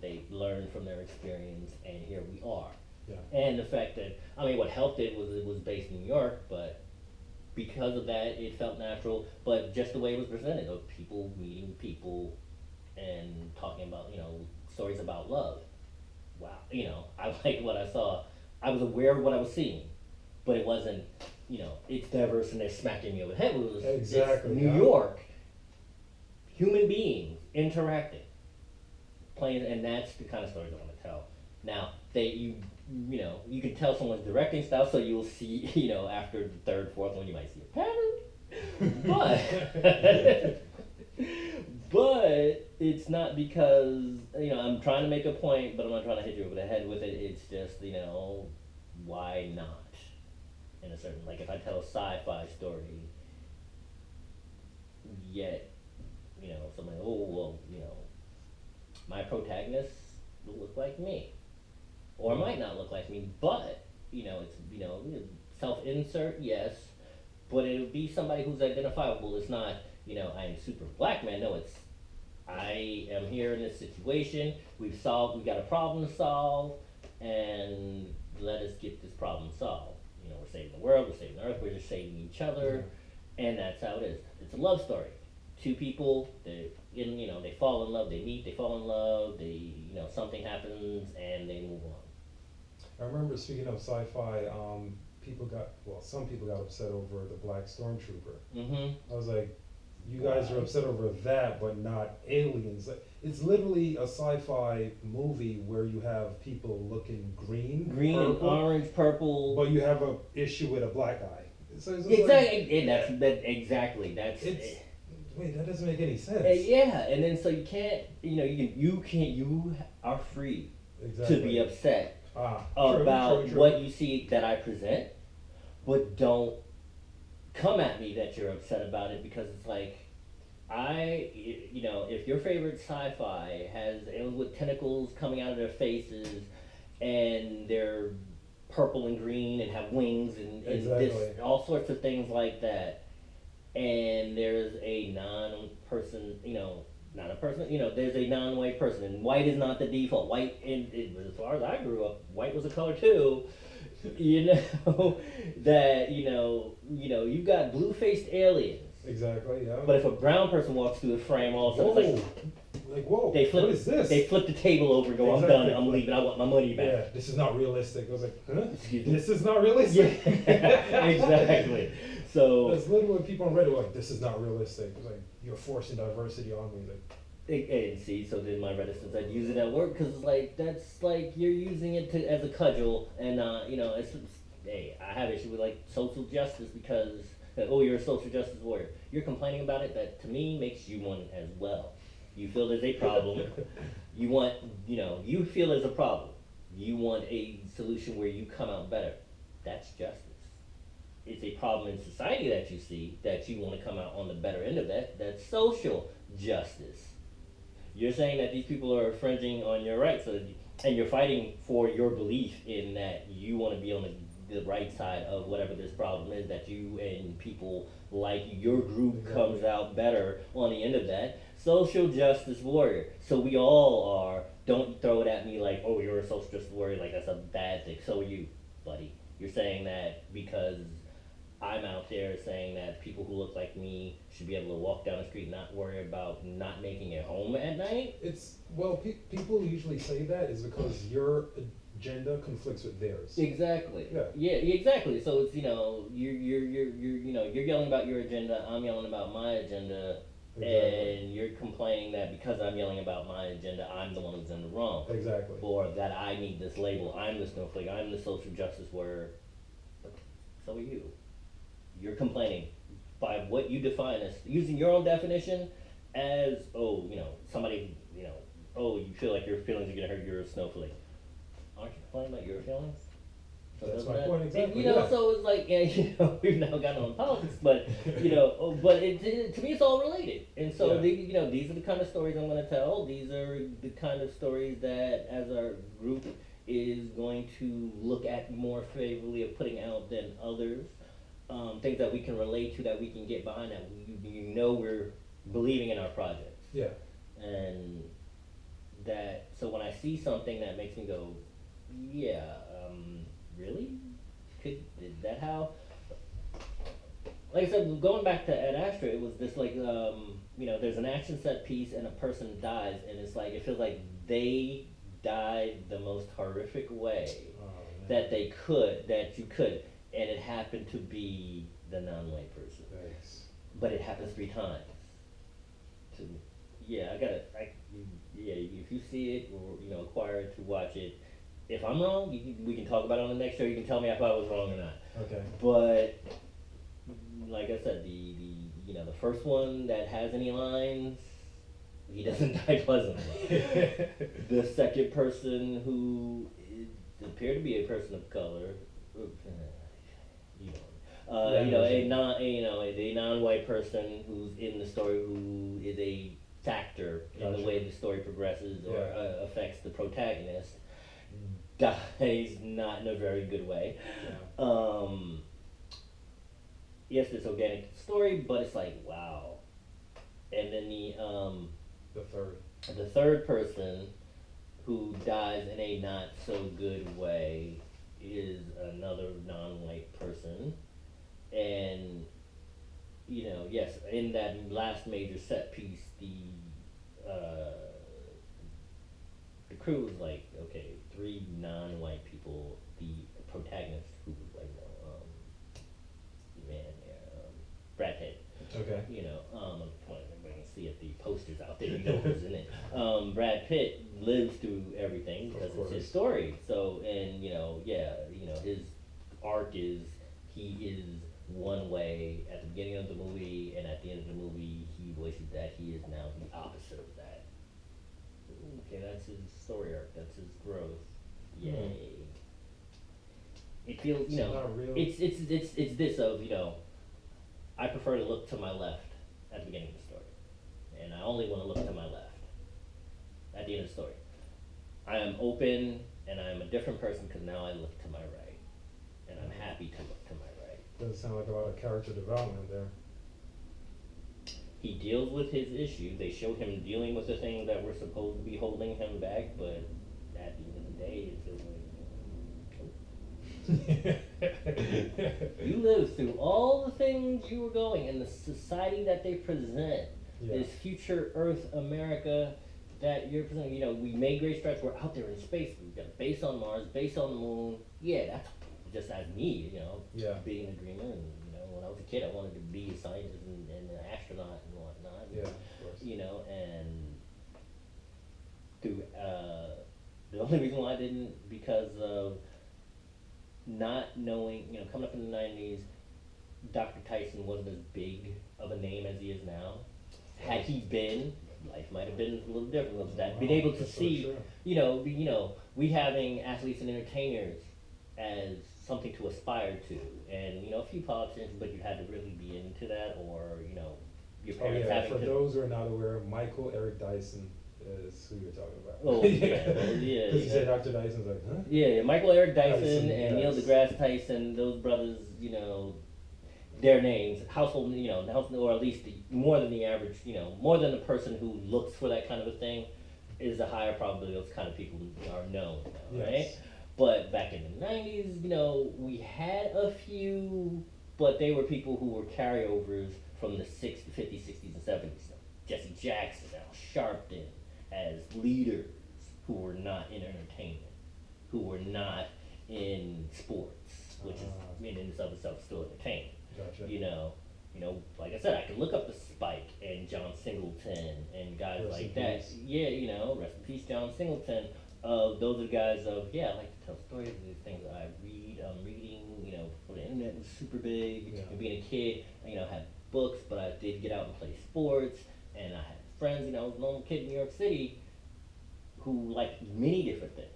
they learn from their experience, and here we are. Yeah. And the fact that what helped it was based in New York, but because of that, it felt natural. But just the way it was presented, of people meeting people and talking about stories about love. Wow, I liked what I saw. I was aware of what I was seeing, but it wasn't it's diverse and they're smacking me over the head. It was exactly New York. Human beings interacting, playing, and that's the kind of stories I want to tell. Now, you can tell someone's directing style, so you'll see, after the third, fourth one, you might see a pattern. But it's not because, I'm trying to make a point, but I'm not trying to hit you over the head with it. It's just, why not? In a certain, like if I tell a sci-fi story, yet, somebody, my protagonist will look like me, or might not look like me, but, it's, self-insert, yes, but it would be somebody who's identifiable. It's not, I'm super black man, no, it's, I am here in this situation, we've got a problem to solve, and let us get this problem solved. We're saving the world, we're saving the earth, we're just saving each other, and that's how it is. It's a love story. Two people, they fall in love, they meet, they fall in love, something happens, and they move on. I remember, speaking of sci-fi, some people got upset over the Black Stormtrooper. Mm-hmm. I was like, you guys are upset over that, but not aliens. It's literally a sci-fi movie where you have people looking green, purple, and orange, purple, but you have a issue with a black guy. So it's exactly, and that's wait, that doesn't make any sense. Yeah, and then so you can't, you are free to be upset about true. What you see that I present, but don't come at me that you're upset about it, because it's like, if your favorite sci-fi has aliens with tentacles coming out of their faces, and they're purple and green and have wings and all sorts of things like that, and there's a non-person, there's a non-white person, and white is not the default. White, as far as I grew up, white was a color too. That you've got blue-faced aliens. Exactly, yeah. But if a brown person walks through the frame, all of a sudden it's like, whoa, what is this? They flip the table over and go, I'm done, I'm leaving, I want my money back. Yeah, this is not realistic. I was like, huh? This is not realistic? Yeah, exactly. So There's literally people on Reddit like, this is not realistic. It's like, you're forcing diversity on me. Like, and see, so then my reticence, I'd use it at work because like that's like you're using it to as a cudgel, and you know, hey, I have issue with like social justice because oh, you're a social justice warrior. You're complaining about it. That to me makes you one as well. You feel there's a problem. You want, you know, you feel there's a problem. You want a solution where you come out better. That's justice. It's a problem in society that you see that you want to come out on the better end of that. That's social justice. You're saying that these people are infringing on your rights, and you're fighting for your belief in that you want to be on the right side of whatever this problem is, that you and people like your group comes out better on the end of that. Social justice warrior. So we all are. Don't throw it at me like, oh, you're a social justice warrior, like that's a bad thing. So are you, buddy. You're saying that because I'm out there saying that people who look like me should be able to walk down the street and not worry about not making it home at night? it's, well, people usually say that is because your agenda conflicts with theirs. Exactly. Yeah. Exactly. So it's, you know, you're you know, you're yelling about your agenda, I'm yelling about my agenda, Exactly. and you're complaining that because I'm yelling about my agenda, I'm the one who's in the wrong. Exactly. Or that I need this label, I'm the snowflake, I'm the social justice warrior. But so are you. You're complaining by what you define as, using your own definition as, oh, you know, somebody, you know, oh, you feel like your feelings are gonna hurt, you're a snowflake. Aren't you complaining about your feelings? So That's doesn't my that- point exactly, You know, yeah. so it's like, yeah, you know, we've now gotten on politics, but you know, but to me it's all related. And so Yeah. you know, these are the kind of stories I'm gonna tell. These are the kind of stories that, as our group is going to look at more favorably of putting out than others. Things that we can relate to, that we can get behind, that you know we're believing in our projects. Yeah. And that, so when I see something that makes me go, yeah, really? Is that how? Like I said, going back to Ad Astra, it was this like, you know, there's an action set piece and a person dies, and it's like, it feels like they died the most horrific way Oh, man. that you could, and it happened to be the non-white person. Thanks. But it happens 3 times. To me. Yeah, yeah, if you see it or, you know, acquire it to watch it, if I'm wrong, we can talk about it on the next show, you can tell me if I was wrong or not. Okay. But, like I said, you know, the first one that has any lines, he doesn't die pleasantly. The second person who appeared to be a person of color, you know, a non-white person who's in the story, who is a factor in the Gotcha. way the story progresses or Yeah. affects the protagonist, dies not in a very good way. Yeah. Yes, it's organic story, but it's like, wow. And then The third. the third person who dies in a not so good way is another non-white person. And, you know, yes, in that last major set piece, the crew was like, okay, 3 non-white people, the protagonist, who was like, Brad Pitt. Okay. You know, I'm pointing, everybody can see it, the posters out there, you know who's in it. Brad Pitt lives through everything because it's his story. So, and, you know, yeah, you know, his arc is, he is one way at the beginning of the movie, and at the end of the movie, he voices that he is now the opposite of that. Okay, that's his story arc, that's his growth. Yay. It feels, you So know, not real. it's this of, you know, I prefer to look to my left at the beginning of the story, and I only want to look to my left at the end of the story. I am open, and I am a different person because now I look to my right, and I'm happy to look to my right. Doesn't sound like a lot of character development there. He deals with his issue. They show him dealing with the things that were supposed to be holding him back, but at the end of the day, it feels like, you lived through all the things you were going, and the society that they present, Yeah. this future Earth America that you're presenting. You know, we made great strides. We're out there in space. We've got a base on Mars, base on the moon. Yeah, that's just as me. You know, Yeah. being a dreamer, and you know, when I was a kid, I wanted to be a scientist and an astronaut and whatnot. Yeah, of course. You know, and through, the only reason why I didn't, because of not knowing, you know, coming up in the 90s, Dr. Tyson wasn't as big of a name as he is now. Had he been, life might have been a little different. Was that being able to That's so see, true. you know, we having athletes and entertainers as something to aspire to, and you know, a few politicians, but you had to really be into that, or you know, your Oh parents yeah, having for to. those who are not aware, Michael Eric Dyson is who you're talking about. Oh, yeah, well, yeah, Because you yeah. said Dr. Dyson's like, huh? Yeah, Michael Eric Dyson Dyson, and Neil yes. deGrasse Tyson, those brothers, you know, their names, household, you know, or at least more than the average, you know, more than the person who looks for that kind of a thing, is a higher probability those kind of people are known now, Yes. right? But back in the 90s, you know, we had a few, but they were people who were carryovers from the 50s, 60s, and 70s. Jesse Jackson, Al Sharpton, as leaders who were not in entertainment, who were not in sports, which is in and of itself still entertainment. Gotcha. You know, like I said, I can look up the Spike and John Singleton and guys Rest like in that. peace. Yeah, you know, rest in peace, John Singleton. Those are the guys of, yeah, I like to tell stories of these things that I read. Reading, you know, when the internet was super big, Yeah. and being a kid, you know, I had books, but I did get out and play sports, and I had friends, you know, I was a normal kid in New York City who liked many different things.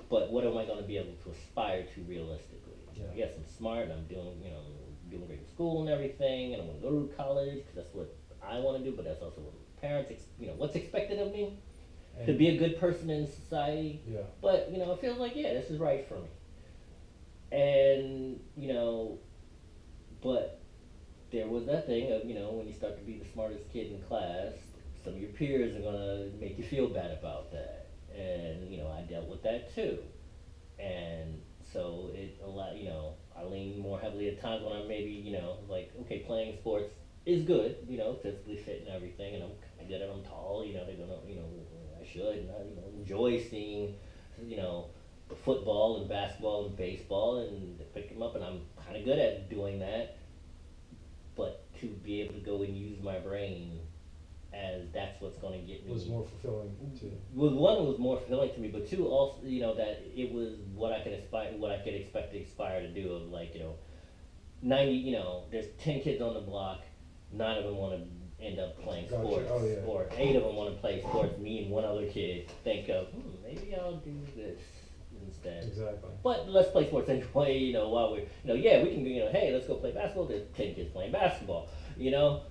But what am I going to be able to aspire to realistically? Yeah. Yes, I'm smart, and I'm doing, you know, doing great in school and everything, and I want to go to college because that's what I want to do. But that's also what my parents, you know, what's expected of me to And- be a good person in society. Yeah. But you know, it feels like this is right for me. And you know, but there was that thing of, you know, when you start to be the smartest kid in class, some of your peers are gonna make you feel bad about that. And, you know, I dealt with that too. And so you know, I lean more heavily at times when I'm maybe, you know, like, okay, playing sports is good, you know, physically fit and everything, and I'm kinda good and I'm tall, you know, they're gonna, you know, I should, and I, you know, enjoy seeing, you know, football and basketball and baseball, and they pick them up, and I'm kinda good at doing that. But to be able to go and use my brain as that's what's going to get me Was more fulfilling too. well, one was more fulfilling to me, but two also, you know, that it was what I could expect to aspire to do. Of like, you know, 90, you know, there's 10 kids on the block, 9 of them want to end up playing Gotcha. sports, Oh, yeah. or 8 of them want to play sports. Me and one other kid think of, maybe I'll do this instead. Exactly. But let's play sports anyway, you know, while we're, you know, yeah, we can, you know, hey, let's go play basketball. There's 10 kids playing basketball, you know.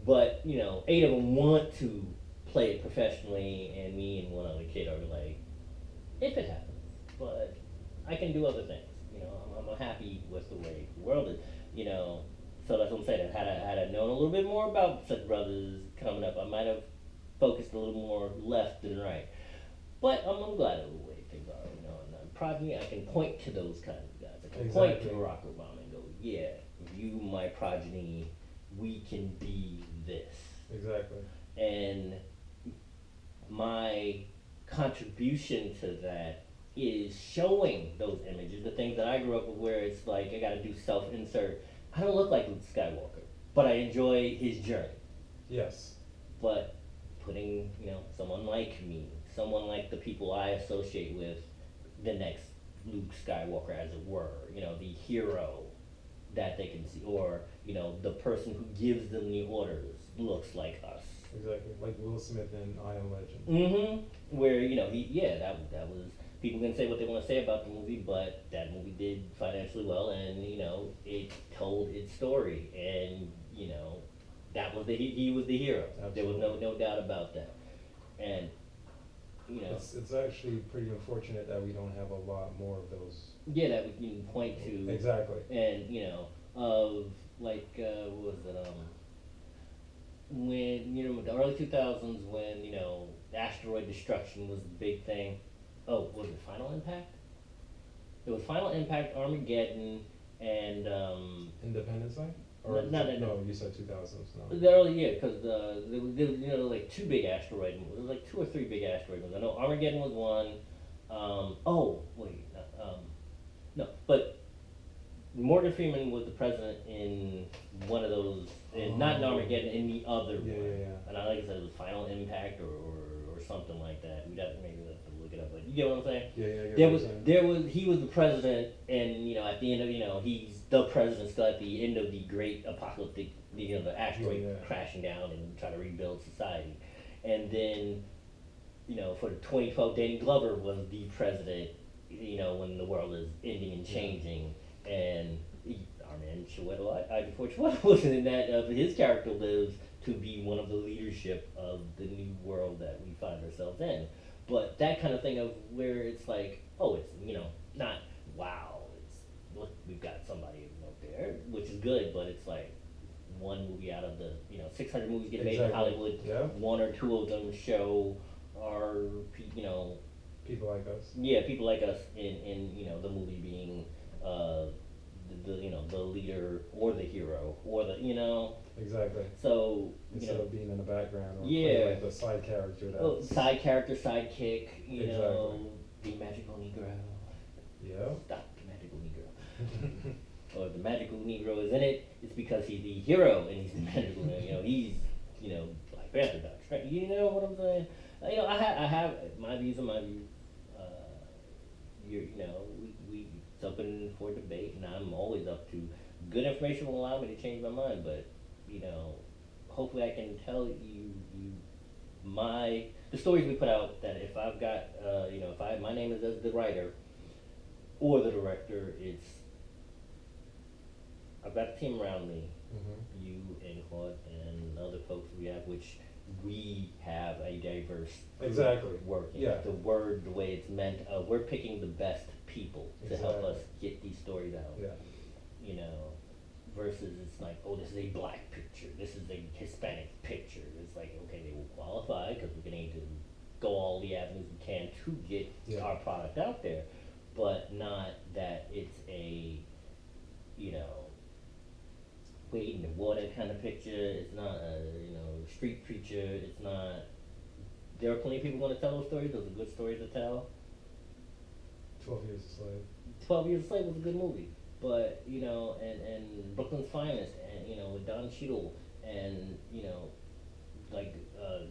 But, you know, 8 of them want to play it professionally, and me and one other kid are like, if it happens, but I can do other things, you know. I'm happy with the way the world is, you know. So that's what I'm saying. Had I known a little bit more about such brothers coming up, I might have focused a little more left than right. But I'm glad of the way things are, you know. And I'm proud of me. I can point to those kinds of guys. I can point to Exactly. Barack Obama and go, yeah, you, my progeny, we can be this. Exactly. And my contribution to that is showing those images, the things that I grew up with, where it's like I gotta do self-insert. I don't look like Luke Skywalker, but I enjoy his journey. Yes. But putting, you know, someone like me, someone like the people I associate with, the next Luke Skywalker, as it were, you know, the hero that they can see, or, you know, the person who gives them the orders looks like us. Exactly. Like Will Smith in I Am Legend. Mm-hmm. Where, you know, that was, people can say what they want to say about the movie, but that movie did financially well, and, you know, it told its story, and, you know, that was he was the hero. There was no doubt about that. And, you know, It's actually pretty unfortunate that we don't have a lot more of those. yeah, that we can point to. Exactly. And, you know, of, like, what was it, when, you know, the early 2000s, when, you know, asteroid destruction was the big thing. Oh, was it Final Impact? It was Final Impact, Armageddon, and, Independence Day? Or No, you said 2000s. No. the early, yeah, because there was, you know, like 2 big asteroid movies. There was like 2 or 3 big asteroid movies. I know Armageddon was one. No, but Morgan Freeman was the president in one of those, and not in Armageddon, in the other Yeah, one. yeah, yeah. And I like I said, it was Final Impact or something like that. We'd have to maybe have to look it up, but you get what I'm saying? Yeah, yeah, I get There what was you're saying. he was the president, and at the end of he's the president still at the end of the great apocalyptic, the asteroid Yeah, yeah. crashing down and try to rebuild society, and then for 2012, Danny Glover was the president, when the world is ending and changing, and our man Chiwetel Ejiofor was in that. His character lives to be one of the leadership of the new world that we find ourselves in. But that kind of thing of where it's like, oh, it's not wow, it's look, we've got somebody out there, which is good, but it's like one movie out of the 600 movies get made in Exactly. Hollywood, Yeah. one or two of them show our People like us. yeah, people like us in the movie being the leader or the hero or the Exactly. so Instead of being in the background or Yeah. playing like the side character. side character, sidekick, Exactly. the magical Negro. Yeah. Stop the magical Negro. Or the magical Negro is in it, it's because he's the hero and he's the magical Negro. He's Black Panther Doc, right? You know what I'm saying? I have my views are my views. We it's open for debate, and I'm always up to good information will allow me to change my mind. But hopefully I can tell you the stories we put out. That if I've got if my name is as the writer or the director, it's I've got a team around me, Mm-hmm. you and Claude and other folks we have, which we have a diverse group Exactly. working. Yeah. The word, the way it's meant, we're picking the best people to help Exactly. us get these stories out. Yeah. Versus it's like, oh, this is a black picture, this is a Hispanic picture. It's like, okay, they will qualify because we're going to go all the avenues we can to get our product out there, but not that it's a, wade in the water kind of picture. It's not a street preacher. It's not. There are plenty of people going to tell those stories. Those are good stories to tell. 12 Years a Slave. 12 Years a Slave was a good movie, but and Brooklyn's Finest, and with Don Cheadle, and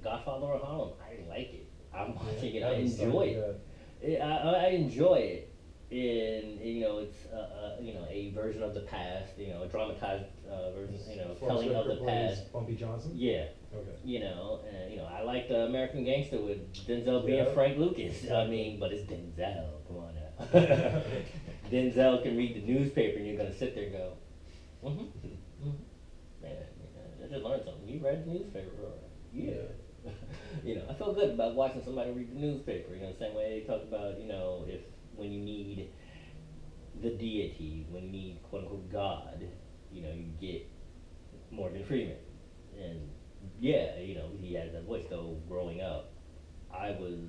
Godfather of Harlem. I like it. I'm watching it. I enjoy it. I enjoy it. And it's a version of the past, a dramatized version, telling of the past. Bumpy Johnson? Yeah. Okay. And I like the American Gangster with Denzel being Yeah. Frank Lucas. I mean, but it's Denzel. Come on now. Denzel can read the newspaper, and you're gonna sit there and go, man, I just learned something. You read the newspaper, yeah. I feel good about watching somebody read the newspaper. The same way they talk about, when you need the deity, when you need quote unquote God, you get Morgan Freeman. And yeah, he has that voice. Though growing up, I was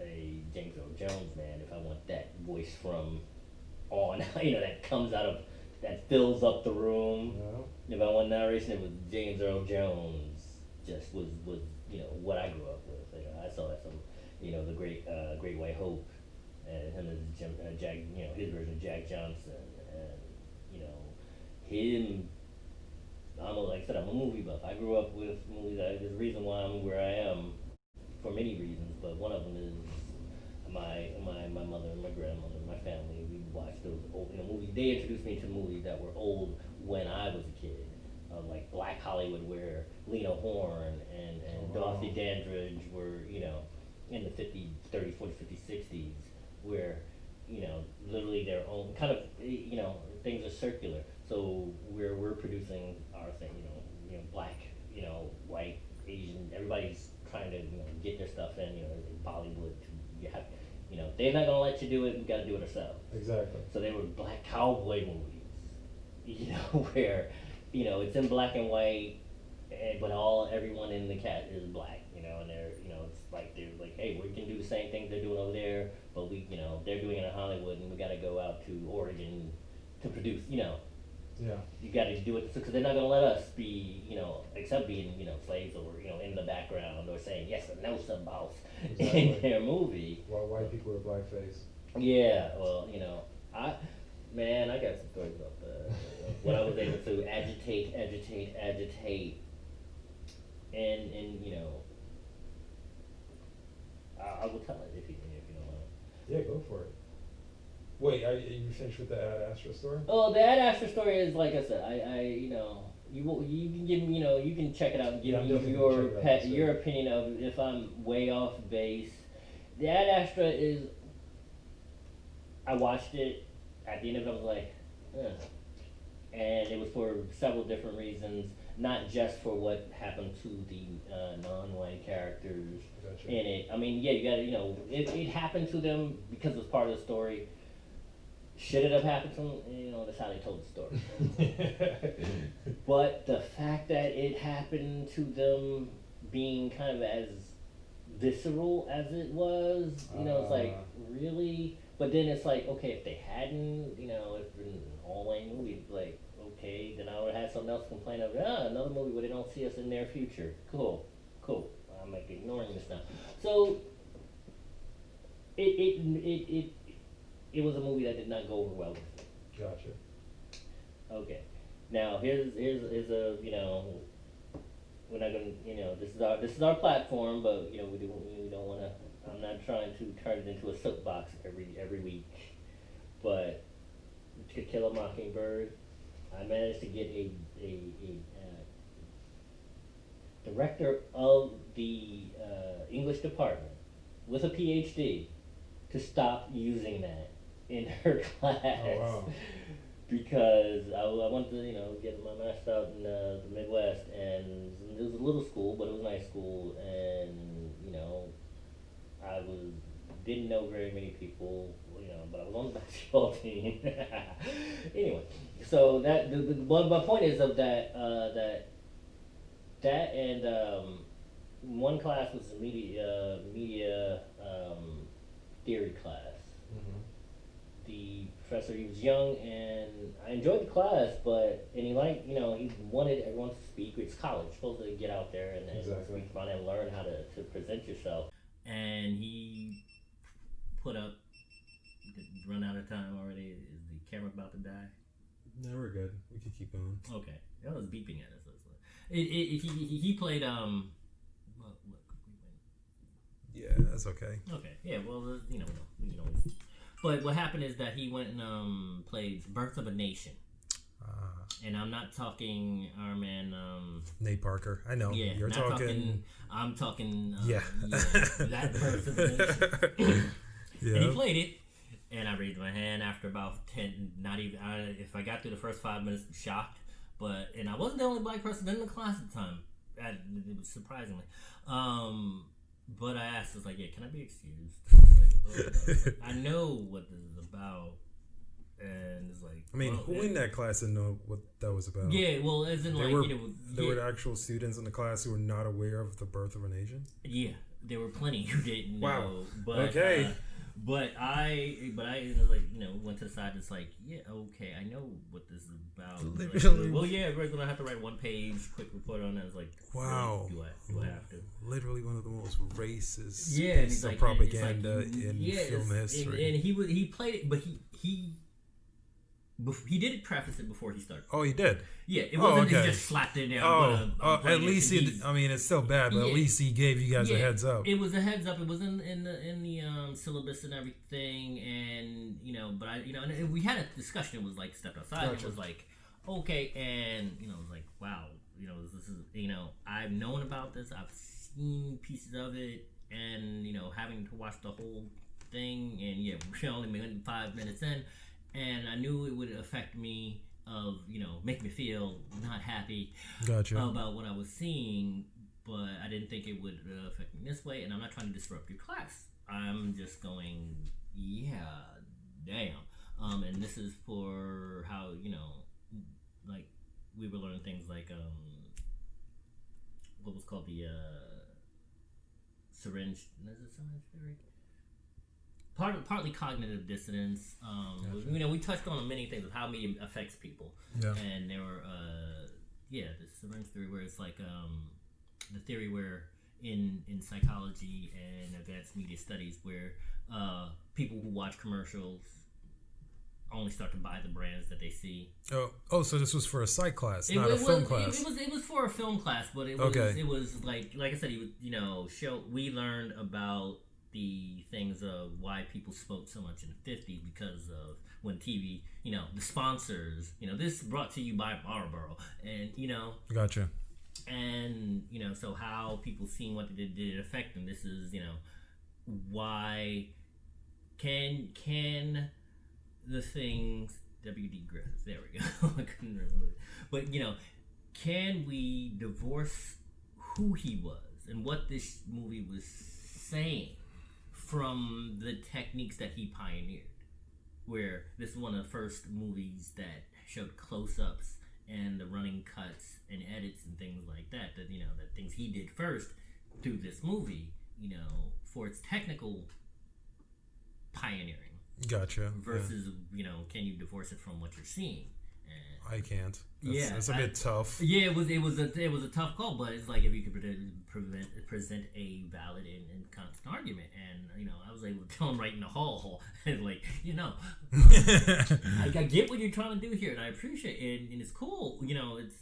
a James Earl Jones man. If I want that voice from on, that comes out of, that fills up the room. No. If I want narration, it was James Earl Jones. Just was what I grew up with. I saw that from the Great White Hope. And him as Jack, his version of Jack Johnson, and him. Like I said, I'm a movie buff. I grew up with movies. There's a reason why I'm where I am, for many reasons. But one of them is my mother and my grandmother, and my family. We watched those old movies. They introduced me to movies that were old when I was a kid, like Black Hollywood, where Lena Horne and Dorothy Dandridge were in the 50s, 30s, 40s, 50s, 60s. Where literally their own kind of things are circular. So we're producing our thing, black, white, Asian, everybody's trying to get their stuff in Bollywood. You have, they're not gonna let you do it. We got to do it ourselves. Exactly. So they were black cowboy movies, where it's in black and white, but everyone in the cast is black, and they're it's like they're like, hey, we can do the same thing they're doing over there, but we they're doing it in Hollywood, and we got to go out to Oregon to produce. Yeah. You got to do it because they're not gonna let us be except being slaves or in the background or saying yes or no, some boss in their movie. While white people wear blackface. Yeah, well, Man, I got some stories about that. What I was able to agitate, and you know, I will tell it if you don't mind. Yeah, go for it. Wait, are you finished with the Ad Astra story? Oh, the Ad Astra story is like I said. I you know. You can give me, you know, you can check it out and give Yeah, I'm me definitely your gonna check it out, your opinion of if I'm way off base. The Ad Astra is. I watched it. At the end of it, I was like, ugh. And it was for several different reasons, not just for what happened to the non-white characters Gotcha. in it. I mean, yeah, you got to, you know, it happened to them because it was part of the story. Should it have happened to them? You know, that's how they told the story. But the fact that it happened to them being kind of as visceral as it was, you know, it's like, really? But then it's like, okay, if they hadn't, you know, if it was an all-white movie, like, okay, then I would have had something else to complain of. Another movie where they don't see us in their future. Cool. I'm like ignoring this now. So it was a movie that did not go over well with me. Gotcha. Okay. Now here's a, you know, we're not gonna, you know, this is our platform, but you know we don't want to. I'm not trying to turn it into a soapbox every week, but To Kill a Mockingbird, I managed to get a director of the English department with a PhD to stop using that in her class. Oh, wow. Because I wanted to, you know, get my master's out in the Midwest, and it was a little school, but it was a nice school, and you know, didn't know very many people, you know, but I was on the basketball team. Anyway, so that my point is of that and one class was a media theory class. Mm-hmm. The professor, he was young, and I enjoyed the class, and he liked, you know, he wanted everyone to speak. It's college, supposed to get out there and Exactly. speak about it and learn how to present yourself. And he put up, run out of time already. Is the camera about to die? No, we're good. We can keep going. Okay, that was beeping at us. He played Yeah, that's okay. Okay, yeah, well, you know, but what happened is that he went and played "Birth of a Nation," and I'm not talking our man Nate Parker. I know. Yeah, You're not talking. I'm talking. Yeah. That "Birth of a Nation." Yeah. And he played it, and I raised my hand after about 10. Not even if I got through the first 5 minutes, shocked. And I wasn't the only black person in the class at the time. It was surprisingly. But I asked, I was like, yeah, can I be excused? I know what this is about. And it's like, I mean, who in that class didn't know what that was about? Yeah, well, as in there like, were, you know, there were actual students in the class who were not aware of the birth of a nation? Yeah, there were plenty who didn't know. Wow. But, okay. But I like, you know, went to the side. It's like, yeah, okay, I know what this is about. Literally. Like, well, yeah, we're gonna have to write 1 page quick report on that. It's like, wow, really, do I have to? Literally one of the most racist pieces of like, propaganda in film history. And he played it, but he did preface it before he started. Oh, he did. Yeah, it wasn't he just slapped in there. At least I mean, it's still bad, but at least he gave you guys a heads up. It was a heads up. It was in the syllabus and everything, and you know, but and we had a discussion. It was like stepped outside. Gotcha. And it was like, okay, and you know, it was like, wow, you know, this is, you know, I've known about this. I've seen pieces of it, and you know, having to watch the whole thing, and yeah, we're only 5 minutes in. And I knew it would affect me, you know, make me feel not happy about what I was seeing, but I didn't think it would affect me this way. And I'm not trying to disrupt your class. I'm just going, yeah, damn. And this is for how, you know, like we were learning things like what was called the syringe. Is it syringe theory? Partly cognitive dissonance. Gotcha. You know, we touched on many things of how media affects people. Yeah. And there were, the syringe theory, where it's like the theory where in psychology and advanced media studies, where people who watch commercials only start to buy the brands that they see. So this was for a psych class, not a film class. It was for a film class, but it was like I said, he was, we learned about the things of why people smoked so much in the 50s because of when TV, the sponsors, this brought to you by Marlboro, and Gotcha. And so how people seeing what they did it affect them. This is why can the things W.D. Griffiths, there we go. I couldn't remember it. But can we divorce who he was and what this movie was saying from the techniques that he pioneered? Where this is one of the first movies that showed close-ups and the running cuts and edits and things like that that things he did first through this movie, for its technical pioneering. Gotcha. Versus, can you divorce it from what you're seeing? And I can't. That's a bit tough. Yeah, it was a tough call, but it's like if you could present a valid and constant argument, and I was able to tell him right in the hall, and like I get what you're trying to do here, and I appreciate it, and it's cool.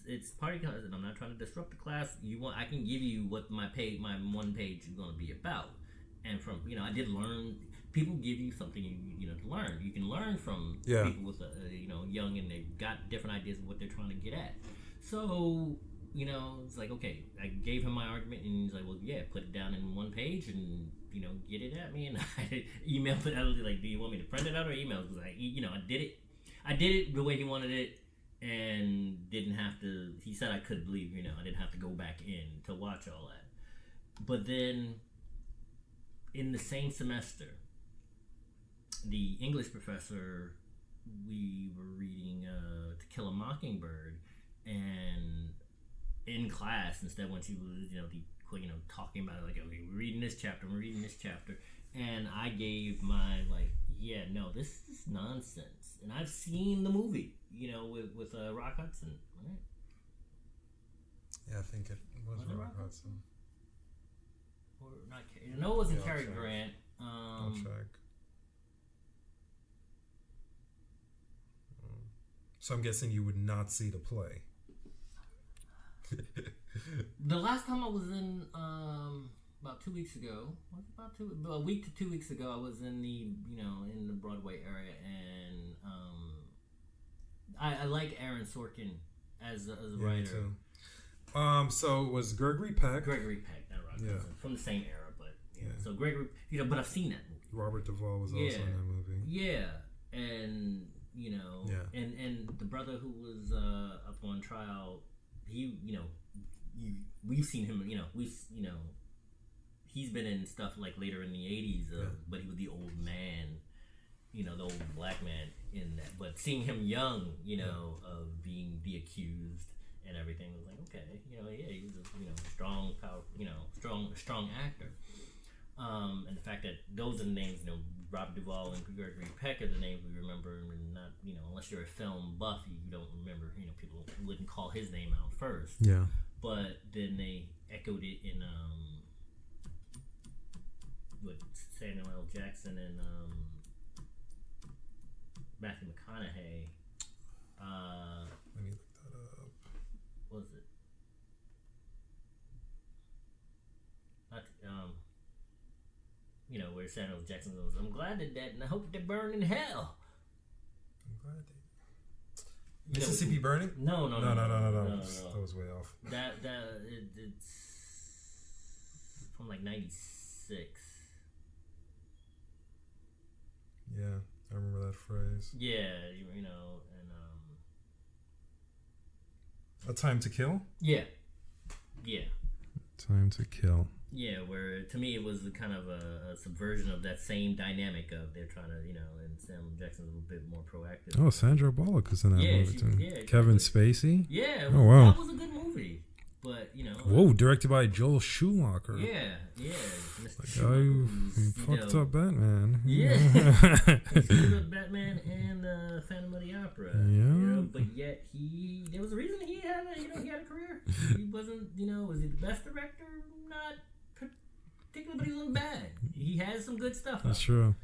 It's part of the class, and I'm not trying to disrupt the class. I can give you what my one page is going to be about, and from I did learn. People give you something to learn. You can learn from people with young, and they've got different ideas of what they're trying to get at. So it's like, okay, I gave him my argument, and he's like, well, yeah, put it down in one page, and get it at me, and I emailed it. I was like, do you want me to print it out or email? Because I did it the way he wanted it, and didn't have to. He said I could believe, I didn't have to go back in to watch all that. But then in the same semester, the English professor, we were reading To Kill a Mockingbird, and in class, instead when she was talking about it, like, okay, we're reading this chapter, and I gave my this is nonsense, and I've seen the movie, with Rock Hudson, right? Yeah, I think it was Rock Hudson. Or not? No, it wasn't Cary Grant. I'll check. So I'm guessing you would not see the play. The last time I was in, about 2 weeks ago, a week to 2 weeks ago, I was in the, in the Broadway area, and I like Aaron Sorkin as a writer. Too. So it was Gregory Peck. Not Rock Hudson, from the same era, but so Gregory, but I've seen that movie. Robert Duvall was also in that movie. Yeah, and. And the brother who was up on trial, we've seen him. He's been in stuff like later in the '80s, but he was the old man, the old black man in that. But seeing him young, of being the accused and everything, was like, okay, he was a strong, power, strong actor. And the fact that those are the names, Rob Duvall and Gregory Peck are the names we remember, and not, unless you're a film buff, you don't remember, people wouldn't call his name out first. Yeah. But then they echoed it in, with Samuel L. Jackson and, Matthew McConaughey. Let me look that up. What was it? Where Samuel L. Jackson goes, I'm glad they're dead, and I hope they burn in hell. I'm glad they... Mississippi Burning? No. That was way off. It's from like 96. Yeah, I remember that phrase. Yeah, and A Time to Kill? Yeah. Time to Kill. Yeah, where to me it was kind of a subversion of that same dynamic of they're trying to, and Samuel Jackson's a little bit more proactive. Oh, Sandra Bullock was in that movie too. Kevin Spacey? Yeah, wow. That was a good movie. But, Whoa, directed by Joel Schumacher. Yeah. The guy who fucked up Batman. Yeah. He screwed up Batman and Phantom of the Opera. Yeah. But yet there was a reason he had a career. He wasn't, was he the best director? Not particularly, but he wasn't bad. He has some good stuff. That's true.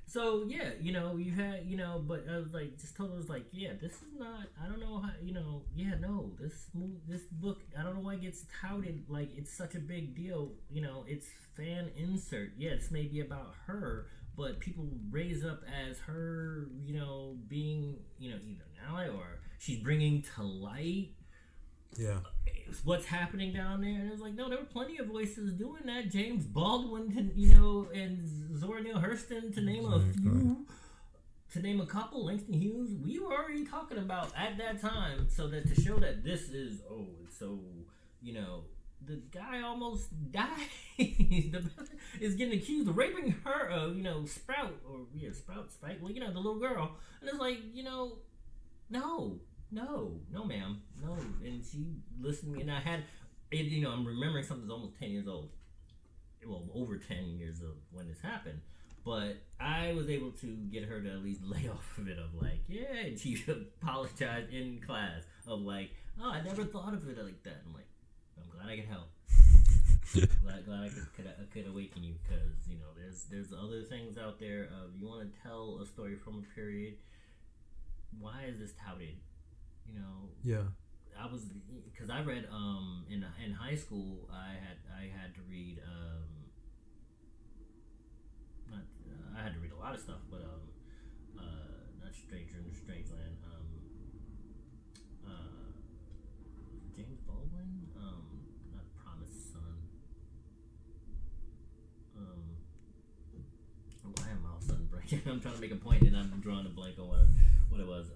So yeah, you had, but I was like, just told her, I was like, yeah, this is not. I don't know how, no, this book, I don't know why it gets touted like it's such a big deal. It's fan insert. Yeah, it's maybe about her, but people raise up as her, being, either an ally or she's bringing to light. Yeah. What's happening down there, and it was like, no, there were plenty of voices doing that. James Baldwin, and Zora Neale Hurston, to name a few, to name a couple. Langston Hughes, we were already talking about at that time. So that to show that this is, the guy almost died. Is getting accused of raping her, Spike, the little girl, and it's like, No, ma'am. No. And she listened to me, and I had, I'm remembering something that's almost 10 years old. Well, over 10 years of when this happened. But I was able to get her to at least lay off of it, of like, yeah, and she apologized in class, of like, oh, I never thought of it like that. I'm like, I'm glad I could help. glad I could awaken you, because, there's other things out there of, you want to tell a story from a period, why is this touted? Yeah. I was, because I read in high school, I had to read I had to read a lot of stuff, but not Stranger in a Strange Land, James Baldwin, not Promised Son, why am I all of a sudden breaking? I'm trying to make a point and I'm drawing a blank on what it was.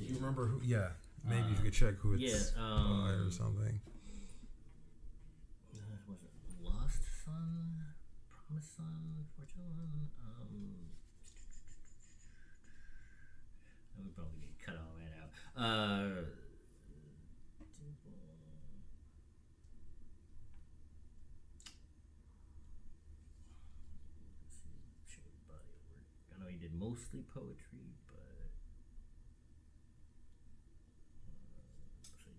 If you remember who, maybe if you could check who it's by or something. Was it Lost Son, Promised Son, Fortune Son? I would probably get cut all that out. I know he did mostly poetry, but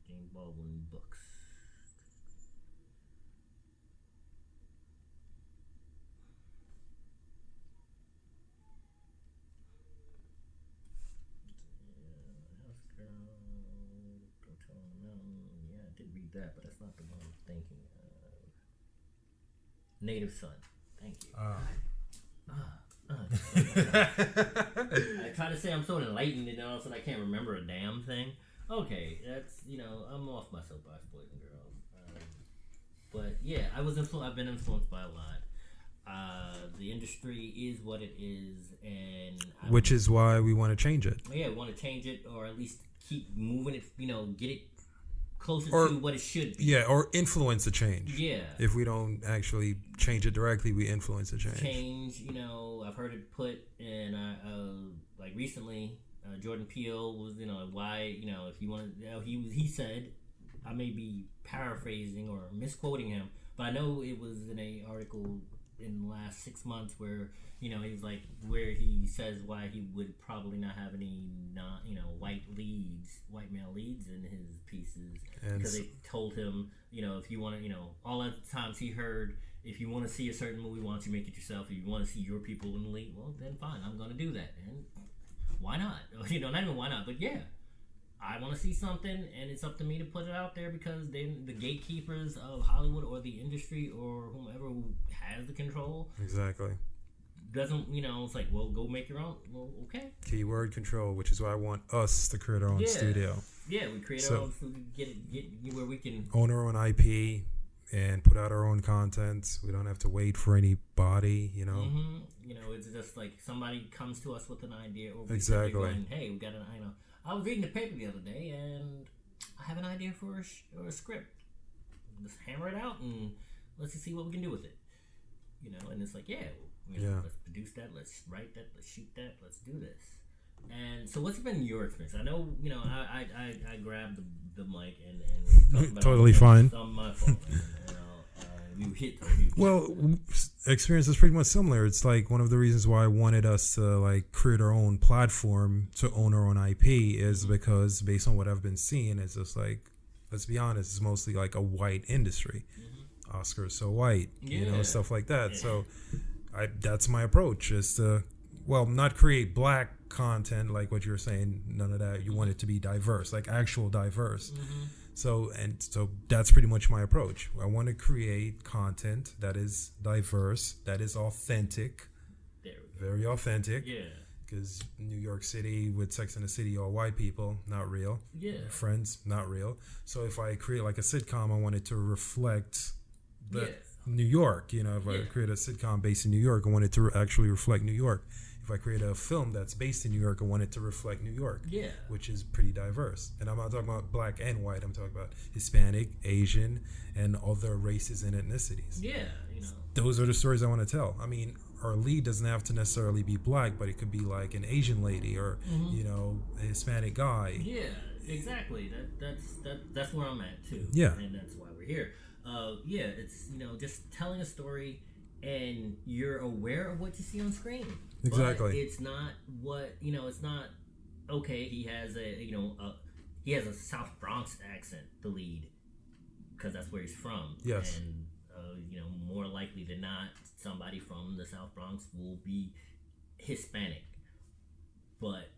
James Baldwin books. House Girl, Go Tell on the Mountain. Yeah, I did read that, but that's not the one I'm thinking of. Native Son. Thank you. I try to say I'm so enlightened, and all of a sudden I can't remember a damn thing. Okay, that's, I'm off my soapbox, boys and girls. But yeah, I've been influenced by a lot. The industry is what it is, and which is why we want to change it. Yeah, we want to change it, or at least keep moving it. Get it closer to what it should be. Yeah, or influence the change. Yeah. If we don't actually change it directly, we influence the change. I've heard it put in, like recently, Jordan Peele was, why, if you want to, he said, I may be paraphrasing or misquoting him, but I know it was in a article in the last 6 months where, he was like, where he says why he would probably not have any white male leads in his pieces, because they told him, if you want to, all the times he heard, if you want to see a certain movie, why don't you make it yourself? If you want to see your people in the lead, well, then fine, I'm going to do that. And why not? Not even why not, but yeah, I want to see something, and it's up to me to put it out there, because then the gatekeepers of Hollywood or the industry or whomever who has the control exactly doesn't, it's like, well, go make your own. Well, okay. Keyword control, which is why I want us to create our own studio. Yeah, we create our own studio, get where we can own our own IP and put out our own content. We don't have to wait for anybody, Mm-hmm. It's just like somebody comes to us with an idea, or exactly going, hey, we got an, I was reading the paper the other day, and I have an idea for a script. Let's hammer it out, and let's see what we can do with it. And it's like, let's produce that, let's write that, let's shoot that, let's do this. And so, what's been your experience? I know, I grabbed the mic and talked about totally fine. It's on my fault. You hit. Well, experience is pretty much similar. It's like one of the reasons why I wanted us to create our own platform to own our own IP is because based on what I've been seeing, it's just like, let's be honest, it's mostly like a white industry. Mm-hmm. Oscars so white, stuff like that. Yeah. So that's my approach, is to, well, not create black content like what you were saying, none of that. You want it to be diverse, like actual diverse. So that's pretty much my approach. I want to create content that is diverse, that is authentic, very authentic. Yeah. Because New York City with Sex and the City, all white people, not real. Yeah. Friends, not real. So if I create like a sitcom, I want it to reflect New York. You know, if I create a sitcom based in New York, I want it to actually reflect New York. If I create a film that's based in New York, I want it to reflect New York. Yeah. Which is pretty diverse. And I'm not talking about black and white. I'm talking about Hispanic, Asian, and other races and ethnicities. Yeah, you know. Those are the stories I want to tell. I mean, our lead doesn't have to necessarily be black, but it could be like an Asian lady or you know, a Hispanic guy. Yeah, exactly. That's where I'm at too. Yeah, and that's why we're here. Yeah, it's, you know, just telling a story, and you're aware of what you see on screen. Exactly. But it's not what, you know. It's not okay. He has a South Bronx accent, the lead, because that's where he's from. Yes. And you know, more likely than not, somebody from the South Bronx will be Hispanic. But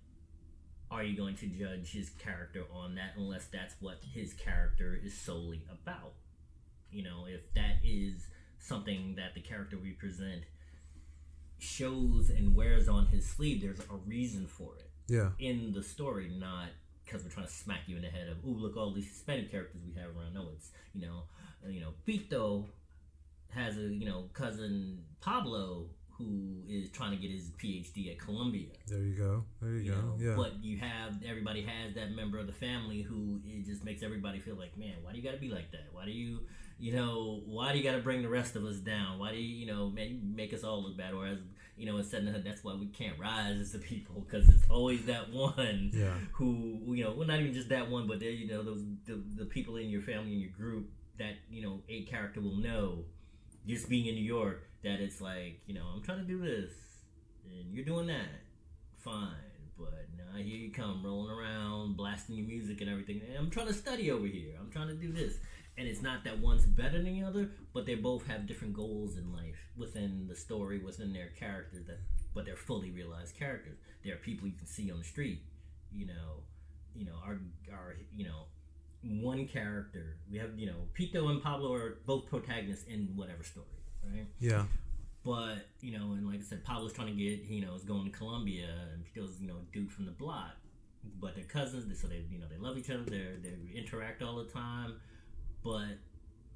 are you going to judge his character on that unless that's what his character is solely about? You know, if that is something that the character we present shows and wears on his sleeve, there's a reason for it. Yeah. In the story, not because we're trying to smack you in the head of, ooh, look, all these Hispanic characters we have around. No, it's, you know, Pito has a, you know, cousin Pablo who is trying to get his PhD at Columbia. There you go. Yeah. But everybody has that member of the family who, it just makes everybody feel like, man, why do you got to be like that? Why do you got to bring the rest of us down? Why do you, man, you make us all look bad? Or as, you know, instead of that's why we can't rise as the people, because it's always that one who, you know, well, not even just that one, but there, you know, those the people in your family, in your group that, you know, a character will know, just being in New York, that it's like, you know, I'm trying to do this and you're doing that, fine, but now here you come rolling around blasting your music and everything, and I'm trying to study over here, I'm trying to do this. And it's not that one's better than the other, but they both have different goals in life within the story, within their characters, but they're fully realized characters. They're people you can see on the street. Our one character, we have, Pito and Pablo are both protagonists in whatever story, right? Yeah. But, and like I said, Pablo's trying to get, is going to Columbia, and Pito's, a dude from the block. But they're cousins, so they love each other, they interact all the time. But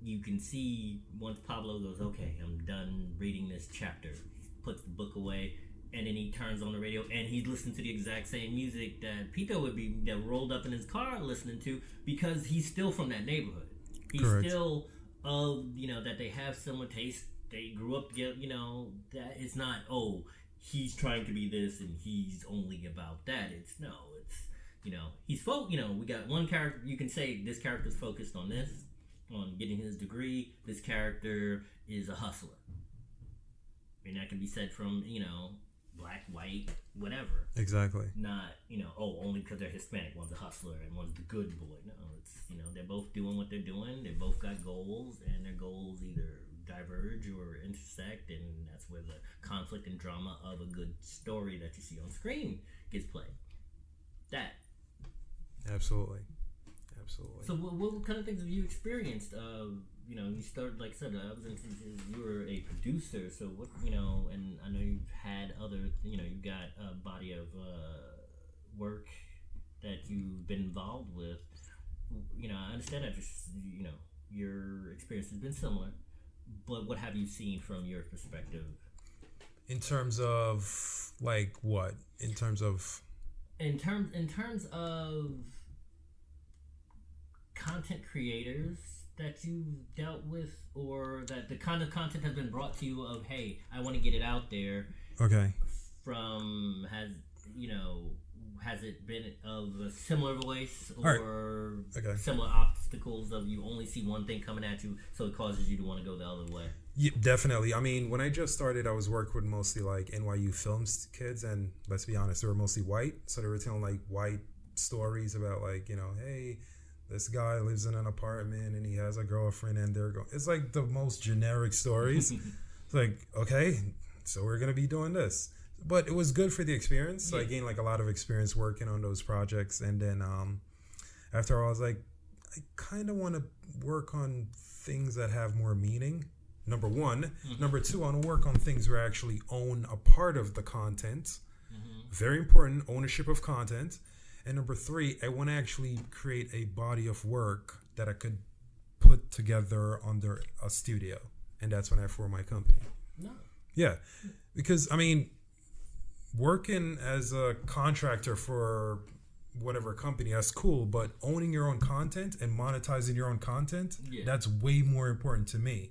you can see once Pablo goes, okay, I'm done reading this chapter, he puts the book away, and then he turns on the radio and he's listening to the exact same music that Pito would be rolled up in his car listening to, because he's still from that neighborhood. He's Correct. Still of, that they have similar tastes. They grew up together, that it's not, oh, he's trying to be this and he's only about that. It's he's we got one character, you can say this character's focused on this, on getting his degree. This character is a hustler. And that can be said from, black, white, whatever. Exactly. Not, only because they're Hispanic, one's a hustler and one's the good boy. No, it's, they're both doing what they're doing. They both got goals, and their goals either diverge or intersect, and that's where the conflict and drama of a good story that you see on screen gets played. That. Absolutely. So what kind of things have you experienced? You started, like I said, you were a producer, so what, and I know you've had other, you've got a body of work that you've been involved with. I understand that your experience has been similar, but what have you seen from your perspective? In terms of, like, what? In terms of content creators that you've dealt with, or that the kind of content has been brought to you of, hey, I want to get it out there. Okay. Has it been of a similar voice, or similar obstacles of you only see one thing coming at you, so it causes you to want to go the other way? Yeah, definitely. I mean, when I just started, I was working with mostly like NYU Films kids, and let's be honest, they were mostly white, so they were telling like white stories about like, hey, this guy lives in an apartment and he has a girlfriend and they're going. It's like the most generic stories. It's like, okay, so we're gonna be doing this. But it was good for the experience. So Yeah. I gained like a lot of experience working on those projects, and then after all, I was like, I kind of want to work on things that have more meaning. Number one. Number two, I want to work on things where I actually own a part of the content. Very important, ownership of content. And number three, I want to actually create a body of work that I could put together under a studio. And that's when I formed my company. No. Yeah. Because, I mean, working as a contractor for whatever company, that's cool. But owning your own content and monetizing your own content, that's way more important to me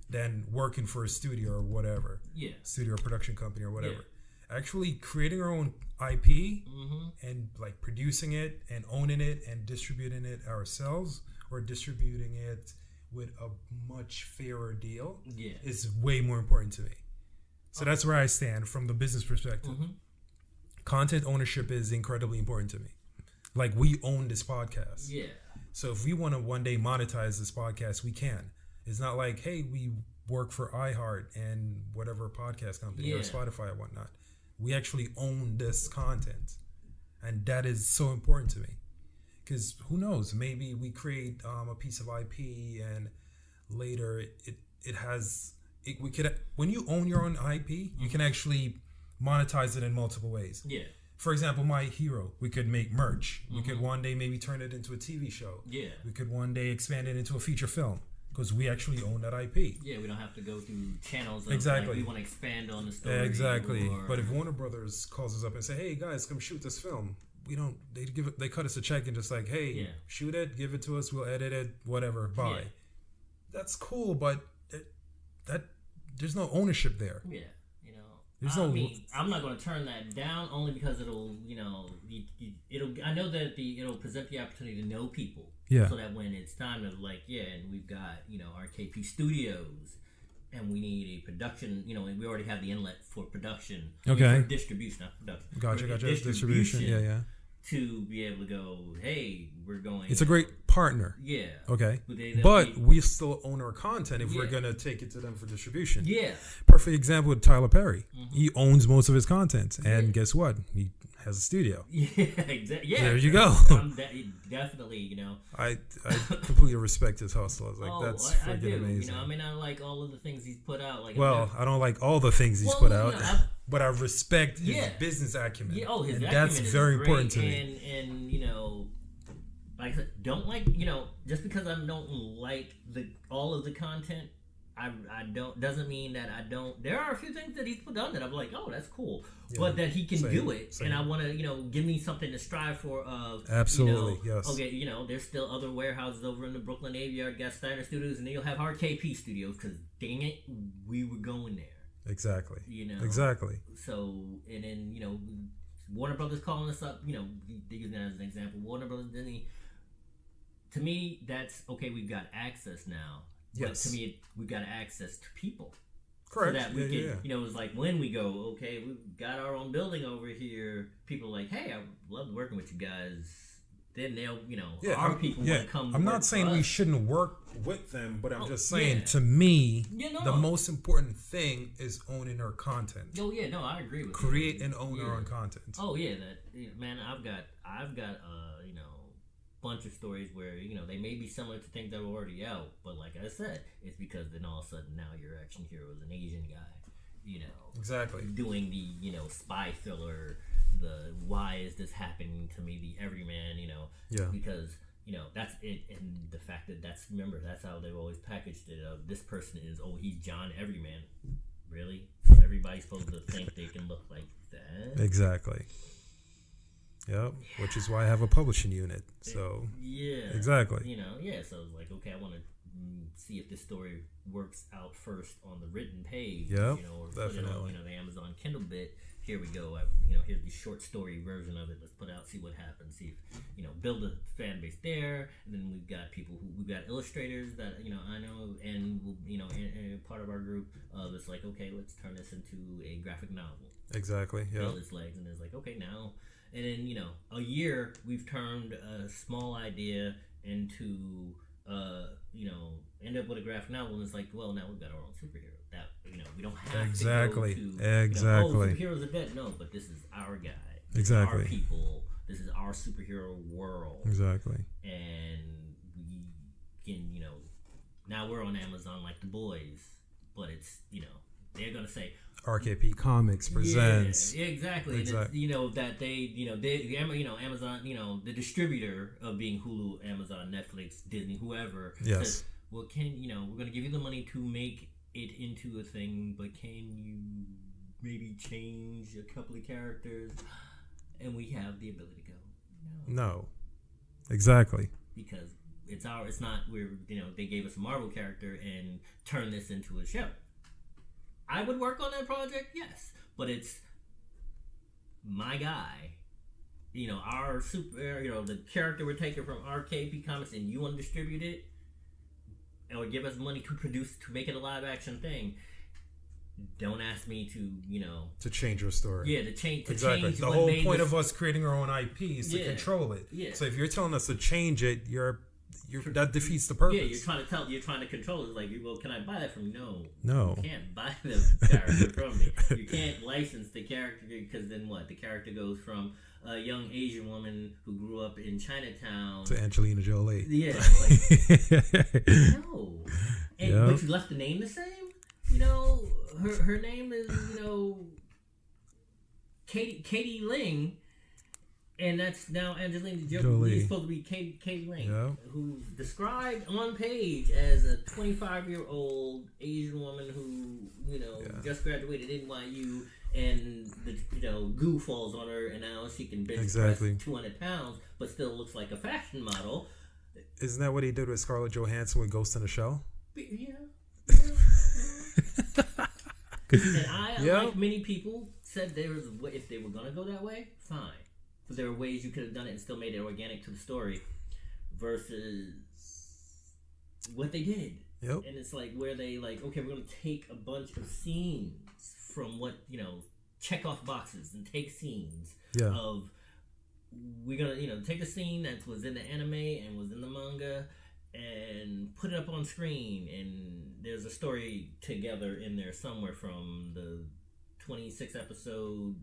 than working for a studio or whatever. Yeah. Studio or production company or whatever. Actually creating our own IP and like producing it and owning it and distributing it ourselves, or distributing it with a much fairer deal is way more important to me. So that's where I stand from the business perspective. Content ownership is incredibly important to me. Like, we own this podcast. Yeah. So if we want to one day monetize this podcast, we can. It's not like, hey, we work for iHeart and whatever podcast company or Spotify or whatnot. We actually own this content, and that is so important to me, because who knows, maybe we create a piece of IP and later we could, when you own your own IP, you can actually monetize it in multiple ways. For example, My Hero, we could make merch. We could one day maybe turn it into a TV show. We could one day expand it into a feature film, because we actually own that IP. Yeah, we don't have to go through channels of exactly. Like, we want to expand on the story. Exactly. But if Warner Brothers calls us up and say, hey guys, come shoot this film, we don't, they cut us a check and just like, hey, shoot it, give it to us, we'll edit it, whatever, bye. That's cool, but that there's no ownership there. Yeah. I'm not going to turn that down, only because it'll, I know that it'll present the opportunity to know people. So that when it's time to and we've got, RKP Studios, and we need a production, and we already have the inlet for production. Okay. For distribution, not production. Gotcha. Distribution. Yeah. To be able to go, hey, we're going. It's a great partner. Yeah. Okay. But we still own our content if we're going to take it to them for distribution. Yeah. Perfect example with Tyler Perry. He owns most of his content. And guess what? He has a studio. Yeah, exactly. Yeah. There you go. Definitely, I completely respect his hustle. I was like, that's freaking amazing. I mean, I like all of the things he's put out. I don't like all the things he's put out. But I respect his business acumen. Yeah, his and acumen that's very important to me. And like I said, just because I don't like all of the content, I don't, doesn't mean that I don't. There are a few things that he's put on that I'm like, oh, that's cool, but that he can do it, and I want to, give me something to strive for. Absolutely, yes. Okay, there's still other warehouses over in the Brooklyn Aviary, got Steiner Studios, and then you'll have RKP Studios, because dang it, we were going there. Exactly. Exactly. So, and then, Warner Brothers calling us up, they use that as an example. Warner Brothers, to me, that's, okay, we've got access now. Yes. But to me, we've got access to people. Correct. So that we can, it's like when we go, okay, we've got our own building over here, people are like, hey, I love working with you guys. Then they'll, our people want to come. I'm not saying we shouldn't work with them, but I'm just saying, to me, the most important thing is owning our content. Oh yeah, no, I agree with you. Create and own our own content. Oh yeah, man, I've got bunch of stories where they may be similar to things that were already out, but like I said, it's because then all of a sudden now your action hero is an Asian guy, exactly, doing the spy thriller, the why is this happening to me, the everyman, because that's it, and the fact that that's how they've always packaged it. This person is he's John Everyman, really? So everybody's supposed to think they can look like that? Exactly. Yep, which is why I have a publishing unit. So exactly. So it's like, okay, I want to see if this story works out first on the written page. Yeah, or definitely. Put it on, the Amazon Kindle bit. Here we go. Here's the short story version of it. Let's put out, see what happens. See if, build a fan base there. And then we've got we've got illustrators that I know, and and part of our group that's like, okay, let's turn this into a graphic novel. Exactly. Yeah. Build its legs, and it's like, okay, now. And then, a year, we've turned a small idea into, end up with a graphic novel, and it's like, well, now we've got our own superhero. That we don't have Exactly. to go to Exactly. superheroes are dead. No, but this is our guy. This Exactly. is our people. This is our superhero world. Exactly. And we can, now we're on Amazon like The Boys, but it's, they're gonna say RKP Comics presents. Yeah, exactly. And it's, that they Amazon, the distributor of being Hulu, Amazon, Netflix, Disney, whoever. Yes. Says, well, we're gonna give you the money to make it into a thing, but can you maybe change a couple of characters? And we have the ability to go, No. Exactly. because it's not they gave us a Marvel character and turned this into a show. I would work on that project, yes, but it's my guy. Our the character we're taking from RKP Comics, and you want to distribute it or give us money to make it a live action thing. Don't ask me to change your story. Yeah, to change. Exactly. The whole point of us creating our own IP is to control it. Yeah. So if you're telling us to change it, that defeats the purpose. Yeah, you're trying to control it. It's like, well, can I buy that from you? No. You can't buy the character from me. You can't license the character, because then what? The character goes from a young Asian woman who grew up in Chinatown to Angelina Jolie. Yeah. Like, no. But you left the name the same? Her name is, Katie Ling, and that's now Angelina Jolie. It's supposed to be Katie Ling, who's described on page as a 25-year-old Asian woman who, just graduated NYU, and the goo falls on her, and now she can bench press 200 pounds, but still looks like a fashion model. Isn't that what he did with Scarlett Johansson with Ghost in the Shell? Yeah. And like many people, said if they were gonna go that way, fine. But there were ways you could have done it and still made it organic to the story, versus what they did. Yep. And it's like where they okay, we're gonna take a bunch of scenes from what check off boxes and take scenes of. We're gonna take a scene that was in the anime and was in the manga, and put it up on screen, and there's a story together in there somewhere from the 26 episode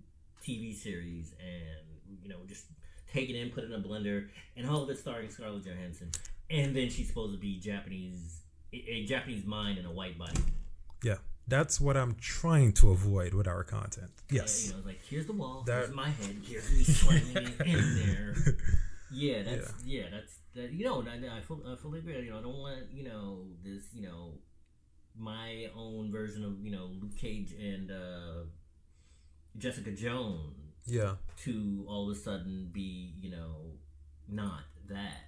TV series, and just take it in, put it in a blender, and all of it starring Scarlett Johansson, and then she's supposed to be a Japanese mind in a white body. Yeah, that's what I'm trying to avoid with our content. Yes. Like, here's the wall, here's my head, here's me slamming it in there. That's I fully agree. I don't want this my own version of Luke Cage and Jessica Jones to all of a sudden be not that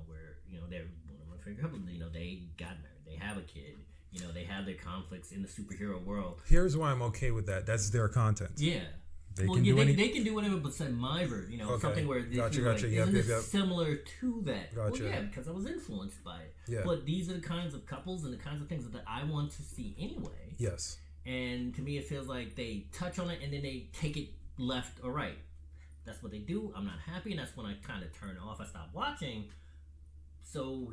where they're one of my favorite couples. They got married, they have a kid, they have their conflicts in the superhero world. Here's why I'm okay with that. That's their content. Yeah. They can do whatever, but say my version, something where this similar to that. Gotcha. Well, yeah, because I was influenced by it. Yeah. But these are the kinds of couples and the kinds of things that I want to see anyway. Yes. And to me, it feels like they touch on it and then they take it left or right. That's what they do. I'm not happy, and that's when I kind of turn off. I stop watching. So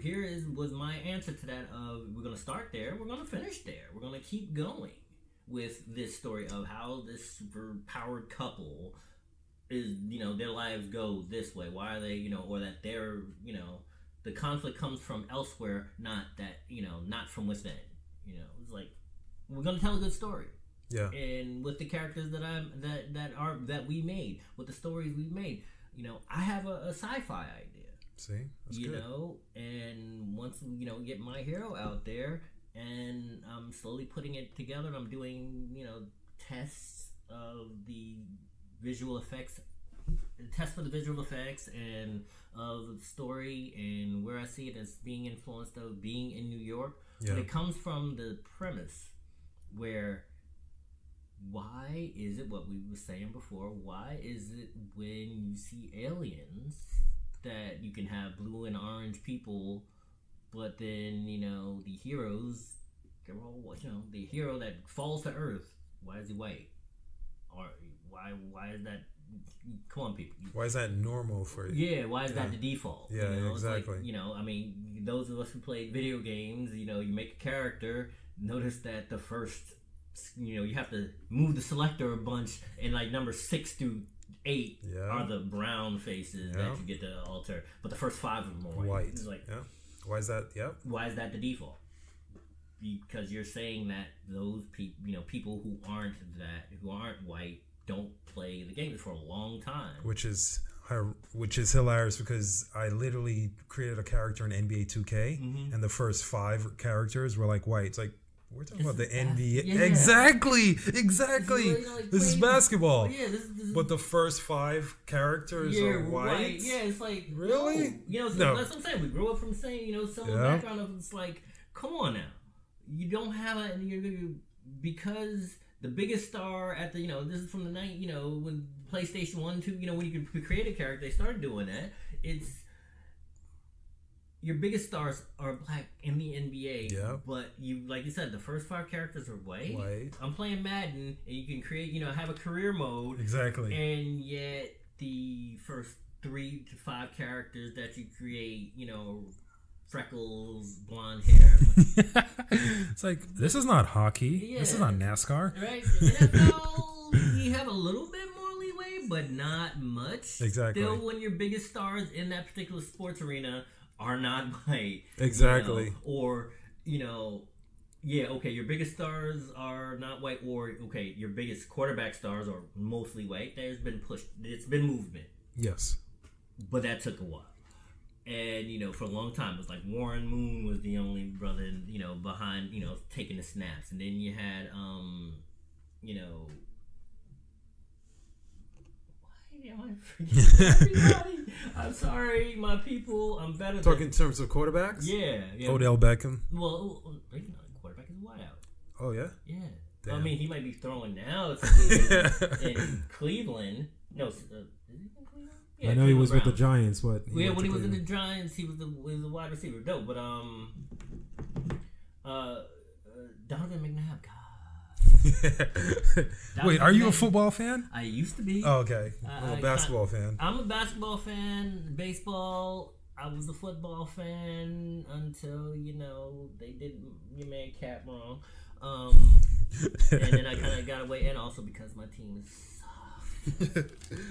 was my answer to that. We're gonna start there. We're gonna finish there. We're gonna keep going with this story of how this super powered couple is, their lives go this way. Why are they, or that they're, the conflict comes from elsewhere, not that, not from within. It's like, we're gonna tell a good story. Yeah. And with the characters that we made, with the stories we've made, I have a sci-fi idea. See, that's good. And once get My Hero out there, and I'm slowly putting it together, and I'm doing tests of the visual effects, tests for the visual effects and of the story, and where I see it as being influenced of being in New York. But it comes from the premise where, why is it what we were saying before? Why is it when you see aliens that you can have blue and orange people, but then the heroes, they're all the hero that falls to Earth, why is he white? Or why is that? Come on, people. Why is that normal for you? Yeah, why is that the default? Yeah, exactly. It's like, those of us who played video games, you make a character. Notice that the first you have to move the selector a bunch, and like number 6 through 8 are the brown faces that you get to alter, but the first 5 of them are white. It's like, why is that? Yep. Why is that the default? Because you're saying that those people, people who aren't white, don't play the games for a long time. Which is hilarious because I literally created a character in NBA 2K, and the first 5 characters were like white. It's like, we're talking about the NBA. Yeah. Exactly. This is basketball. Yeah, this but the first 5 characters are white. Yeah, it's like, really? No. That's what I'm saying. We grew up from saying, some background of it's like, come on now. You don't have because the biggest star at the, this is from the night, when PlayStation 1, 2, when you could create a character, they started doing that. It's, your biggest stars are black in the NBA, but like you said, the first 5 characters are white. I'm playing Madden, and you can create, have a career mode. Exactly. And yet, the first 3 to 5 characters that you create, freckles, blonde hair. It's like, this is not hockey. Yeah. This is not NASCAR. Right? NFL, you have a little bit more leeway, but not much. Exactly. Still, when your biggest stars in that particular sports arena are not white. Exactly. Or, your biggest stars are not white, or, your biggest quarterback stars are mostly white. There's been it's been movement. Yes. But that took a while. And, for a long time, it was like Warren Moon was the only brother, behind, taking the snaps. And then you had, why am I forgetting everybody? I'm sorry, my people. I'm better than... Talking in terms of quarterbacks? Yeah. Odell Beckham? Well, quarterback is white out. Oh, yeah? Yeah. Damn. I mean, he might be throwing now in Cleveland. No, is he in Cleveland? Yeah, I know he was with the Giants, but when he was in the Giants, he was a wide receiver. No, but Donovan McNabb. God. Wait, are you a football fan? I used to be. Oh, okay. I'm a basketball fan. I'm a basketball fan. Baseball. I was a football fan until they did your man Cap wrong, and then I kind of got away, and also because my team is.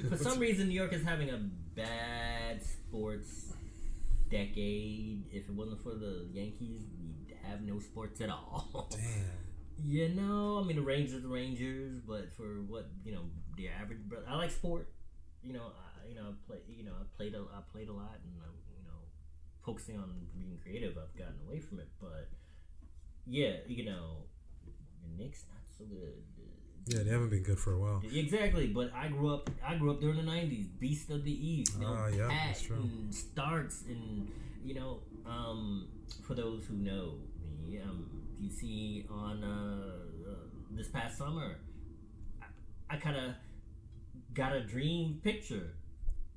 For some reason, New York is having a bad sports decade. If it wasn't for the Yankees, we'd have no sports at all. Damn. I mean, the Rangers are the Rangers, but for what the average brother, I like sport. I played a lot, and focusing on being creative, I've gotten away from it. But the Knicks not so good. Yeah, they haven't been good for a while. Exactly, but I grew up during the '90s, Beast of the East, yeah, Pat that's true. And Starks, and for those who know me, you see on this past summer, I kind of got a dream picture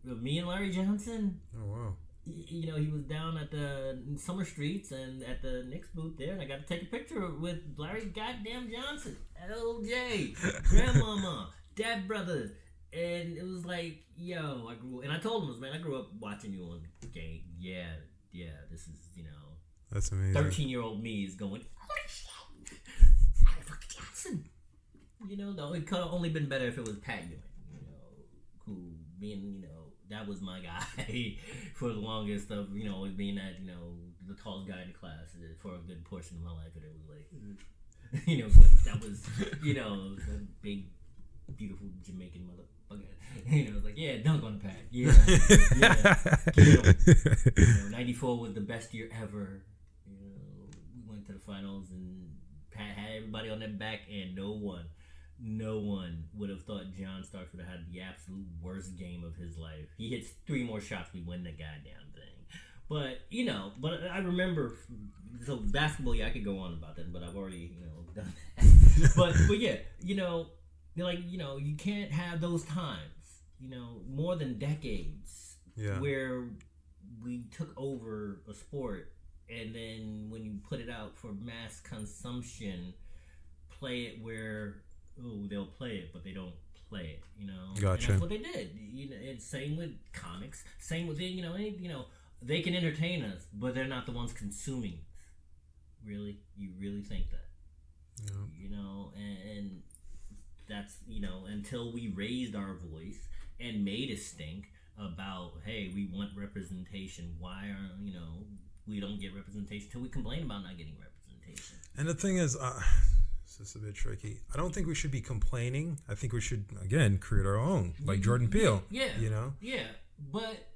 of me and Larry Johnson. Oh wow. He was down at the Summer Streets and at the Knicks booth there, and I got to take a picture with Larry goddamn Johnson, LJ, grandmama, dad brother, and it was like, I grew, and I told him, man, I grew up watching you on the game. Yeah, this is, that's amazing. 13-year-old me is going, holy shit, Larry Johnson. Though it could have only been better if it was Pat Ewing, who being, that was my guy for the longest of, always being that, the tallest guy in the class for a good portion of my life. And it was like, that was, the big, beautiful Jamaican motherfucker. It was like, yeah, dunk on the pad. Yeah. 94 was the best year ever. We went to the finals and Pat had everybody on their back, and no one would have thought John Starks would have had the absolute worst game of his life. He hits 3 more shots, we win the goddamn thing. But, but I remember, so basketball, I could go on about that, but I've already, done that. but yeah, you can't have those times, more than decades, where we took over a sport, and then when you put it out for mass consumption, play it where... they'll play it, but they don't play it, Gotcha. And that's what they did. And same with comics. Same with they can entertain us, but they're not the ones consuming us. Really? You really think that? You know, and that's, you know, until we raised our voice and made a stink about, hey, we want representation. Why are, you know, we don't get representation till we complain about not getting representation. And the thing is, this is a bit tricky. I don't think we should be complaining. I think we should, again, create our own, like Jordan Peele. Yeah. You know? Yeah. But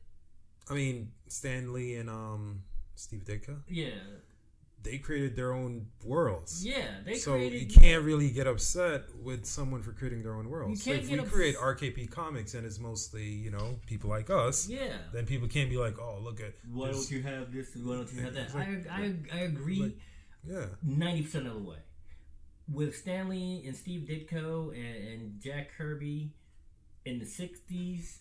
I mean, Stan Lee and Steve Ditko. Yeah. They created their own worlds. Yeah, so you can't really get upset with someone for creating their own worlds. So if we create RKP Comics and it's mostly, you know, people like us, then people can't be like, oh, look at why don't you have this? Why don't you have that? I agree. 90% of the way with Stan Lee and Steve Ditko and Jack Kirby in the 60s.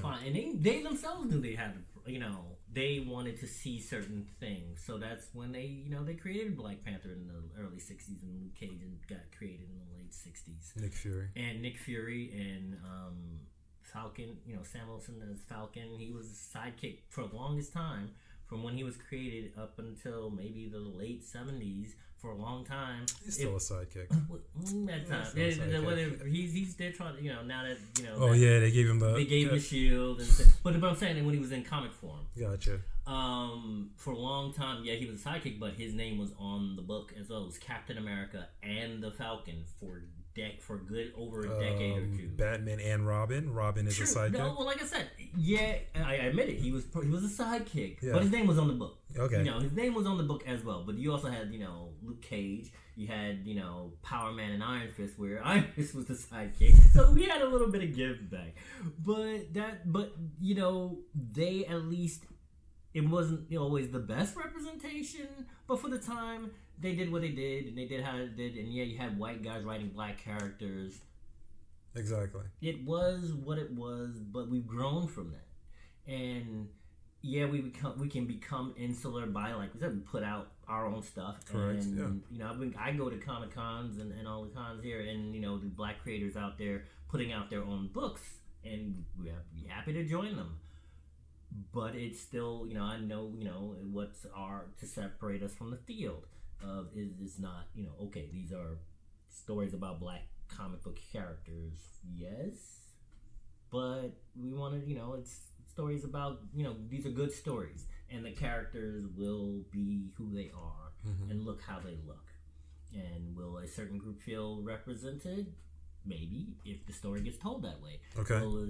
Fine, and they themselves knew they had, you know, they wanted to see certain things, so that's when they, you know, they created Black Panther in the early 60s, and Luke Cage got created in the late 60s. Nick Fury and Falcon, you know, Sam Wilson as Falcon, he was a sidekick for the longest time, from when he was created up until maybe the late 70s. For a long time, he's still a sidekick. That time, he's they're trying to, you know, now that, you know. Oh yeah, they gave him the shield, but I'm saying that when he was in comic form. Gotcha. For a long time, yeah, he was a sidekick, but his name was on the book as well. It was Captain America and the Falcon for good over a decade or two. Batman and Robin. Robin is a sidekick. No, well, like I said, yeah, I admit it. He was a sidekick, but his name was on the book. Okay. You know, his name was on the book as well. But you also had, you know, Luke Cage. You had, you know, Power Man and Iron Fist, where Iron Fist was the sidekick. So we had a little bit of give back. But you know, they at least, it wasn't, you know, always the best representation, but for the time, they did what they did, and they did how they did, and yeah, you had white guys writing black characters. Exactly. It was what it was, but we've grown from that, and yeah, we can become insular by, like we said, we put out our own stuff. Correct. And you know, I go to Comic Cons and all the cons here, and you know, the black creators out there putting out their own books, and we're happy to join them. But it's still, you know, I know, you know, what's to separate us from the field is not, you know, okay, these are stories about black comic book characters, yes, but we want to, you know, it's stories about, you know, these are good stories, and the characters will be who they are, and look how they look, and will a certain group feel represented? Maybe, if the story gets told that way. Okay. Will,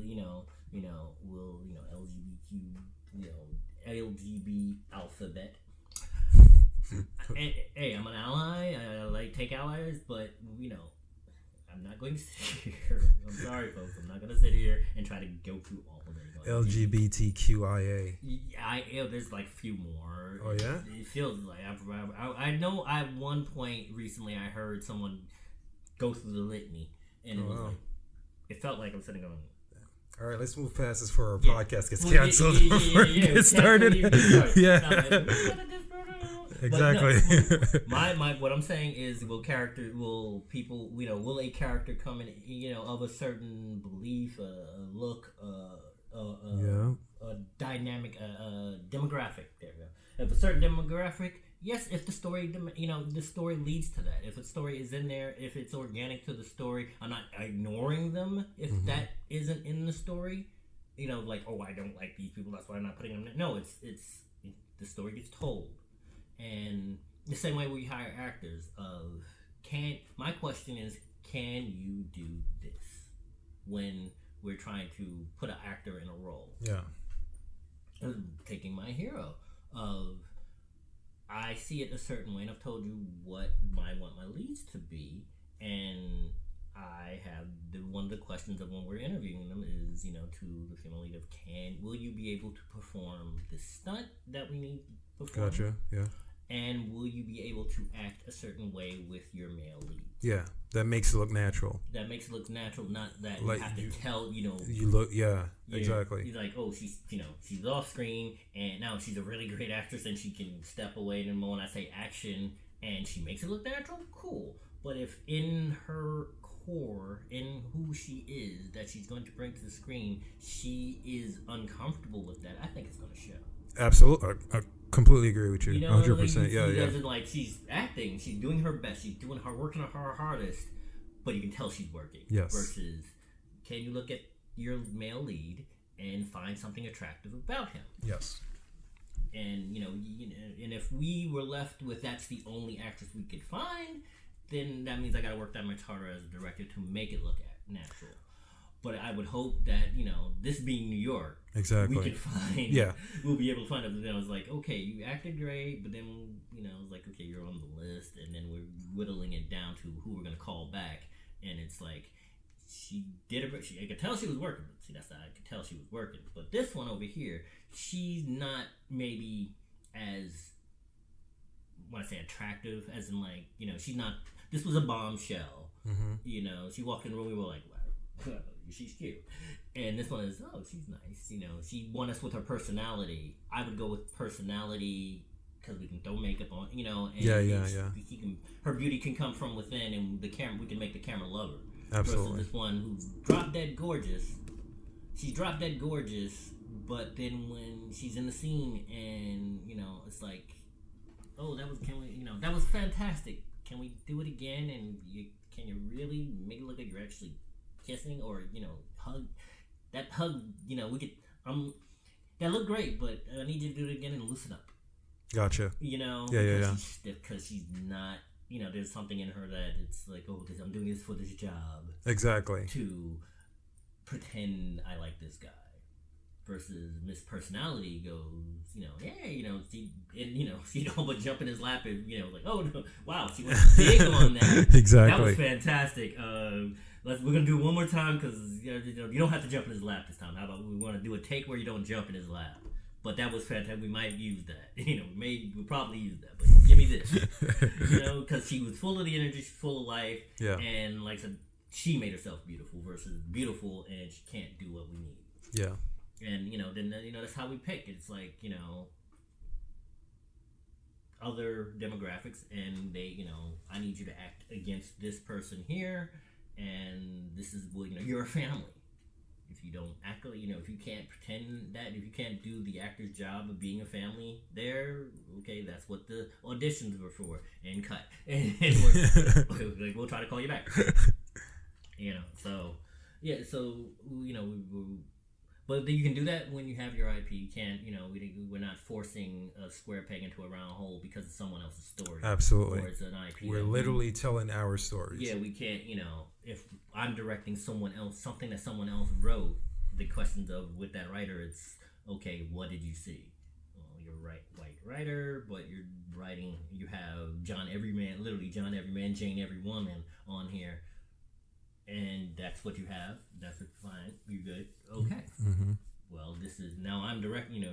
will, LGBTQ, LGBT alphabet. Hey, I'm an ally. I like take allies, but you know, I'm not going to sit here. I'm sorry, folks. I'm not going to sit here and try to go through all of it. LGBTQIA. There's like a few more. Oh yeah. It feels like I know. At one point recently, I heard someone go through the litany, and it was like, it felt like I'm sitting on. All right, let's move past this before our podcast gets canceled before we get started. Exactly. My what I'm saying is, will a character come in, you know, of a certain belief, a look, a dynamic, demographic. There we go. If a certain demographic, yes. If the story, you know, the story leads to that. If a story is in there, if it's organic to the story, I'm not ignoring them. If that isn't in the story, you know, like, oh, I don't like these people, that's why I'm not putting them in. No, it's the story gets told. And the same way we hire actors, my question is, can you do this when we're trying to put an actor in a role? Yeah. Taking my hero I see it a certain way, and I've told you what I want my leads to be, and I have one of the questions of when we're interviewing them is, you know, to the female lead of, will you be able to perform the stunt that we need to perform? Gotcha, yeah. And will you be able to act a certain way with your male lead? Yeah, that makes it look natural. That makes it look natural, not that like you have to tell, you know. You look, yeah, exactly. You're like, oh, she's off screen, and now she's a really great actress, and she can step away. And when I say action, and she makes it look natural, cool. But if in her core, in who she is, that she's going to bring to the screen, she is uncomfortable with that, I think it's going to show. Absolutely. completely agree with you. You know, 100%. Like, yeah. As in, like, she's acting, she's doing her best, she's doing her working her hardest, but you can tell she's working. Yes. Versus, can you look at your male lead and find something attractive about him? Yes. And and if we were left with that's the only actress we could find, then that means I got to work that much harder as a director to make it look natural. But I would hope that this being New York, exactly, we could find. Yeah, we'll be able to find it. Then I was like, okay, you acted great, but then it's like, okay, you're on the list, and then we're whittling it down to who we're gonna call back, and it's like she did it. I could tell she was working. See, that's how I could tell she was working. But this one over here, she's not maybe as when I say attractive, as in like she's not. This was a bombshell. Mm-hmm. She walked in the room. We were like, wow, she's cute. And this one is, oh, she's nice. She won us with her personality. I would go with personality because we can throw makeup on. And yeah. Her beauty can come from within, and we can make the camera love her. Absolutely. Versus this one who's drop dead gorgeous. She's drop dead gorgeous, but then when she's in the scene, and it's like, oh, that was fantastic. Can we do it again? And can you really make it look like you're actually kissing or hug? That hug, we could. That looked great, but I need you to do it again and loosen up. Gotcha. Yeah. Because she's not. There's something in her that it's like, oh, I'm doing this for this job. Exactly. To pretend I like this guy. Versus Miss Personality goes, she all but jump in his lap and, like, oh, no, wow, she was big on that. Exactly. That was fantastic. We're going to do it one more time because, you don't have to jump in his lap this time. How about we want to do a take where you don't jump in his lap? But that was fantastic. We might use that. We'll probably use that. But give me this. Because she was full of the energy, she's full of life. Yeah. And like I said, she made herself beautiful versus beautiful and she can't do what we need. Yeah. And then that's how we pick. It's like other demographics, and they I need you to act against this person here, and this is what you're a family. If you don't act, if you can't pretend that, if you can't do the actor's job of being a family, there, okay, that's what the auditions were for, and cut, and we'll try to call you back. So yeah, so we. But you can do that when you have your IP. You can't, we're not forcing a square peg into a round hole because it's someone else's story. Absolutely. Or it's an IP. We're literally telling our stories. Yeah, we can't, if I'm directing someone else, something that someone else wrote, the questions of with that writer, it's, okay, what did you see? Well, you're white writer, but you're writing, you have John Everyman, literally John Everyman, Jane Everywoman on here. And that's what you have. That's fine. You're good. Okay. Mm-hmm. Well, this is now I'm directing.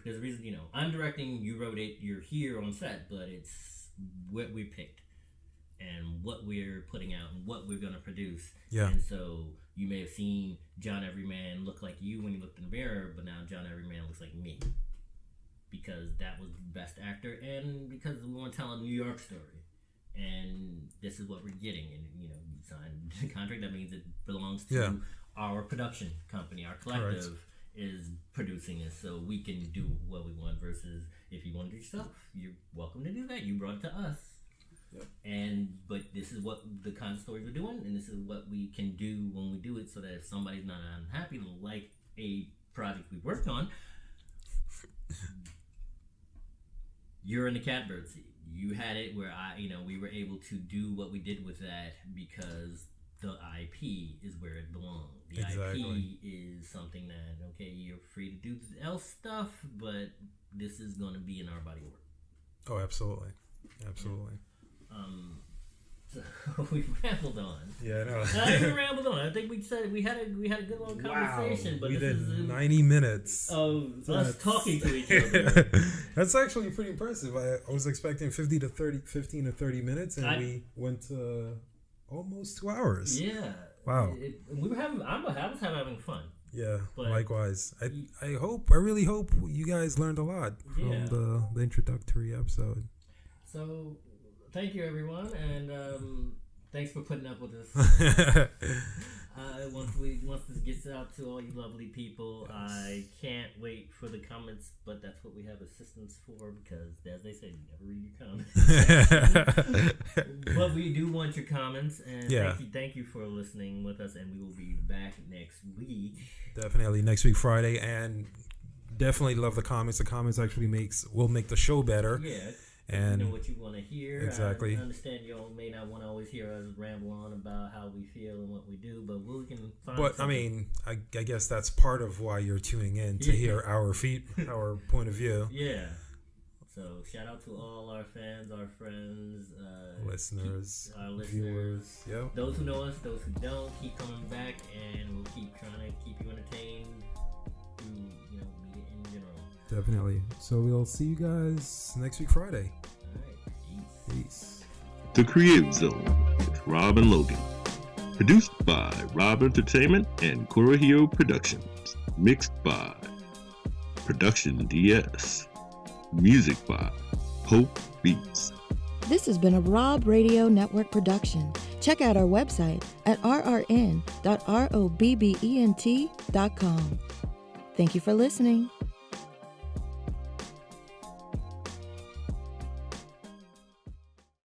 There's a reason. I'm directing. You wrote it. You're here on set, but it's what we picked and what we're putting out and what we're gonna produce. Yeah. And so you may have seen John Everyman look like you when you looked in the mirror, but now John Everyman looks like me because that was the best actor, and because we want to tell a New York story. And this is what we're getting, and you sign the contract. That means it belongs to our production company. Our collective is producing this, so we can do what we want. Versus if you want to do yourself, you're welcome to do that. You brought it to us, but this is what the kind of stories we're doing, and this is what we can do when we do it. So that if somebody's not unhappy, like a project we worked on, you're in the catbird seat. You had it where we were able to do what we did with that because the IP is where it belongs. The IP is something that, okay, you're free to do else stuff, but this is going to be in our body of work. Oh, absolutely. Absolutely. So we rambled on. Yeah, I know. We rambled on. I think we said we had a good long conversation. Wow, but we this did is 90 minutes of us talking to each other. That's actually pretty impressive. I was expecting 15 to 30 minutes, and we went almost 2 hours. Yeah. Wow. I was having fun. Yeah, but likewise. I really hope you guys learned a lot from the introductory episode. So, thank you everyone, and Thanks for putting up with us. Once this gets out to all you lovely people, I can't wait for the comments, but that's what we have assistants for, because as they say, you never read your comments. But we do want your comments, and thank you for listening with us, and we will be back next week. Definitely next week Friday, and definitely love the comments. The comments actually will make the show better. Yeah. And you know what you want to hear. Exactly. I understand you all may not want to always hear us ramble on about how we feel and what we do, but we can find But, something. I guess that's part of why you're tuning in, to hear our point of view. Yeah. So, shout out to all our fans, our friends, listeners, our listeners, viewers. Yep. Those who know us, those who don't, keep coming back, and we'll keep trying to keep you entertained through, media in general. Definitely. So we'll see you guys next week Friday. All right. Peace. The Creative Zone with Robb and Logan. Produced by Robb Entertainment and Kurohio Productions. Mixed by Production DS. Music by Hope Beats. This has been a Robb Radio Network production. Check out our website at rrn.robbent.com. Thank you for listening.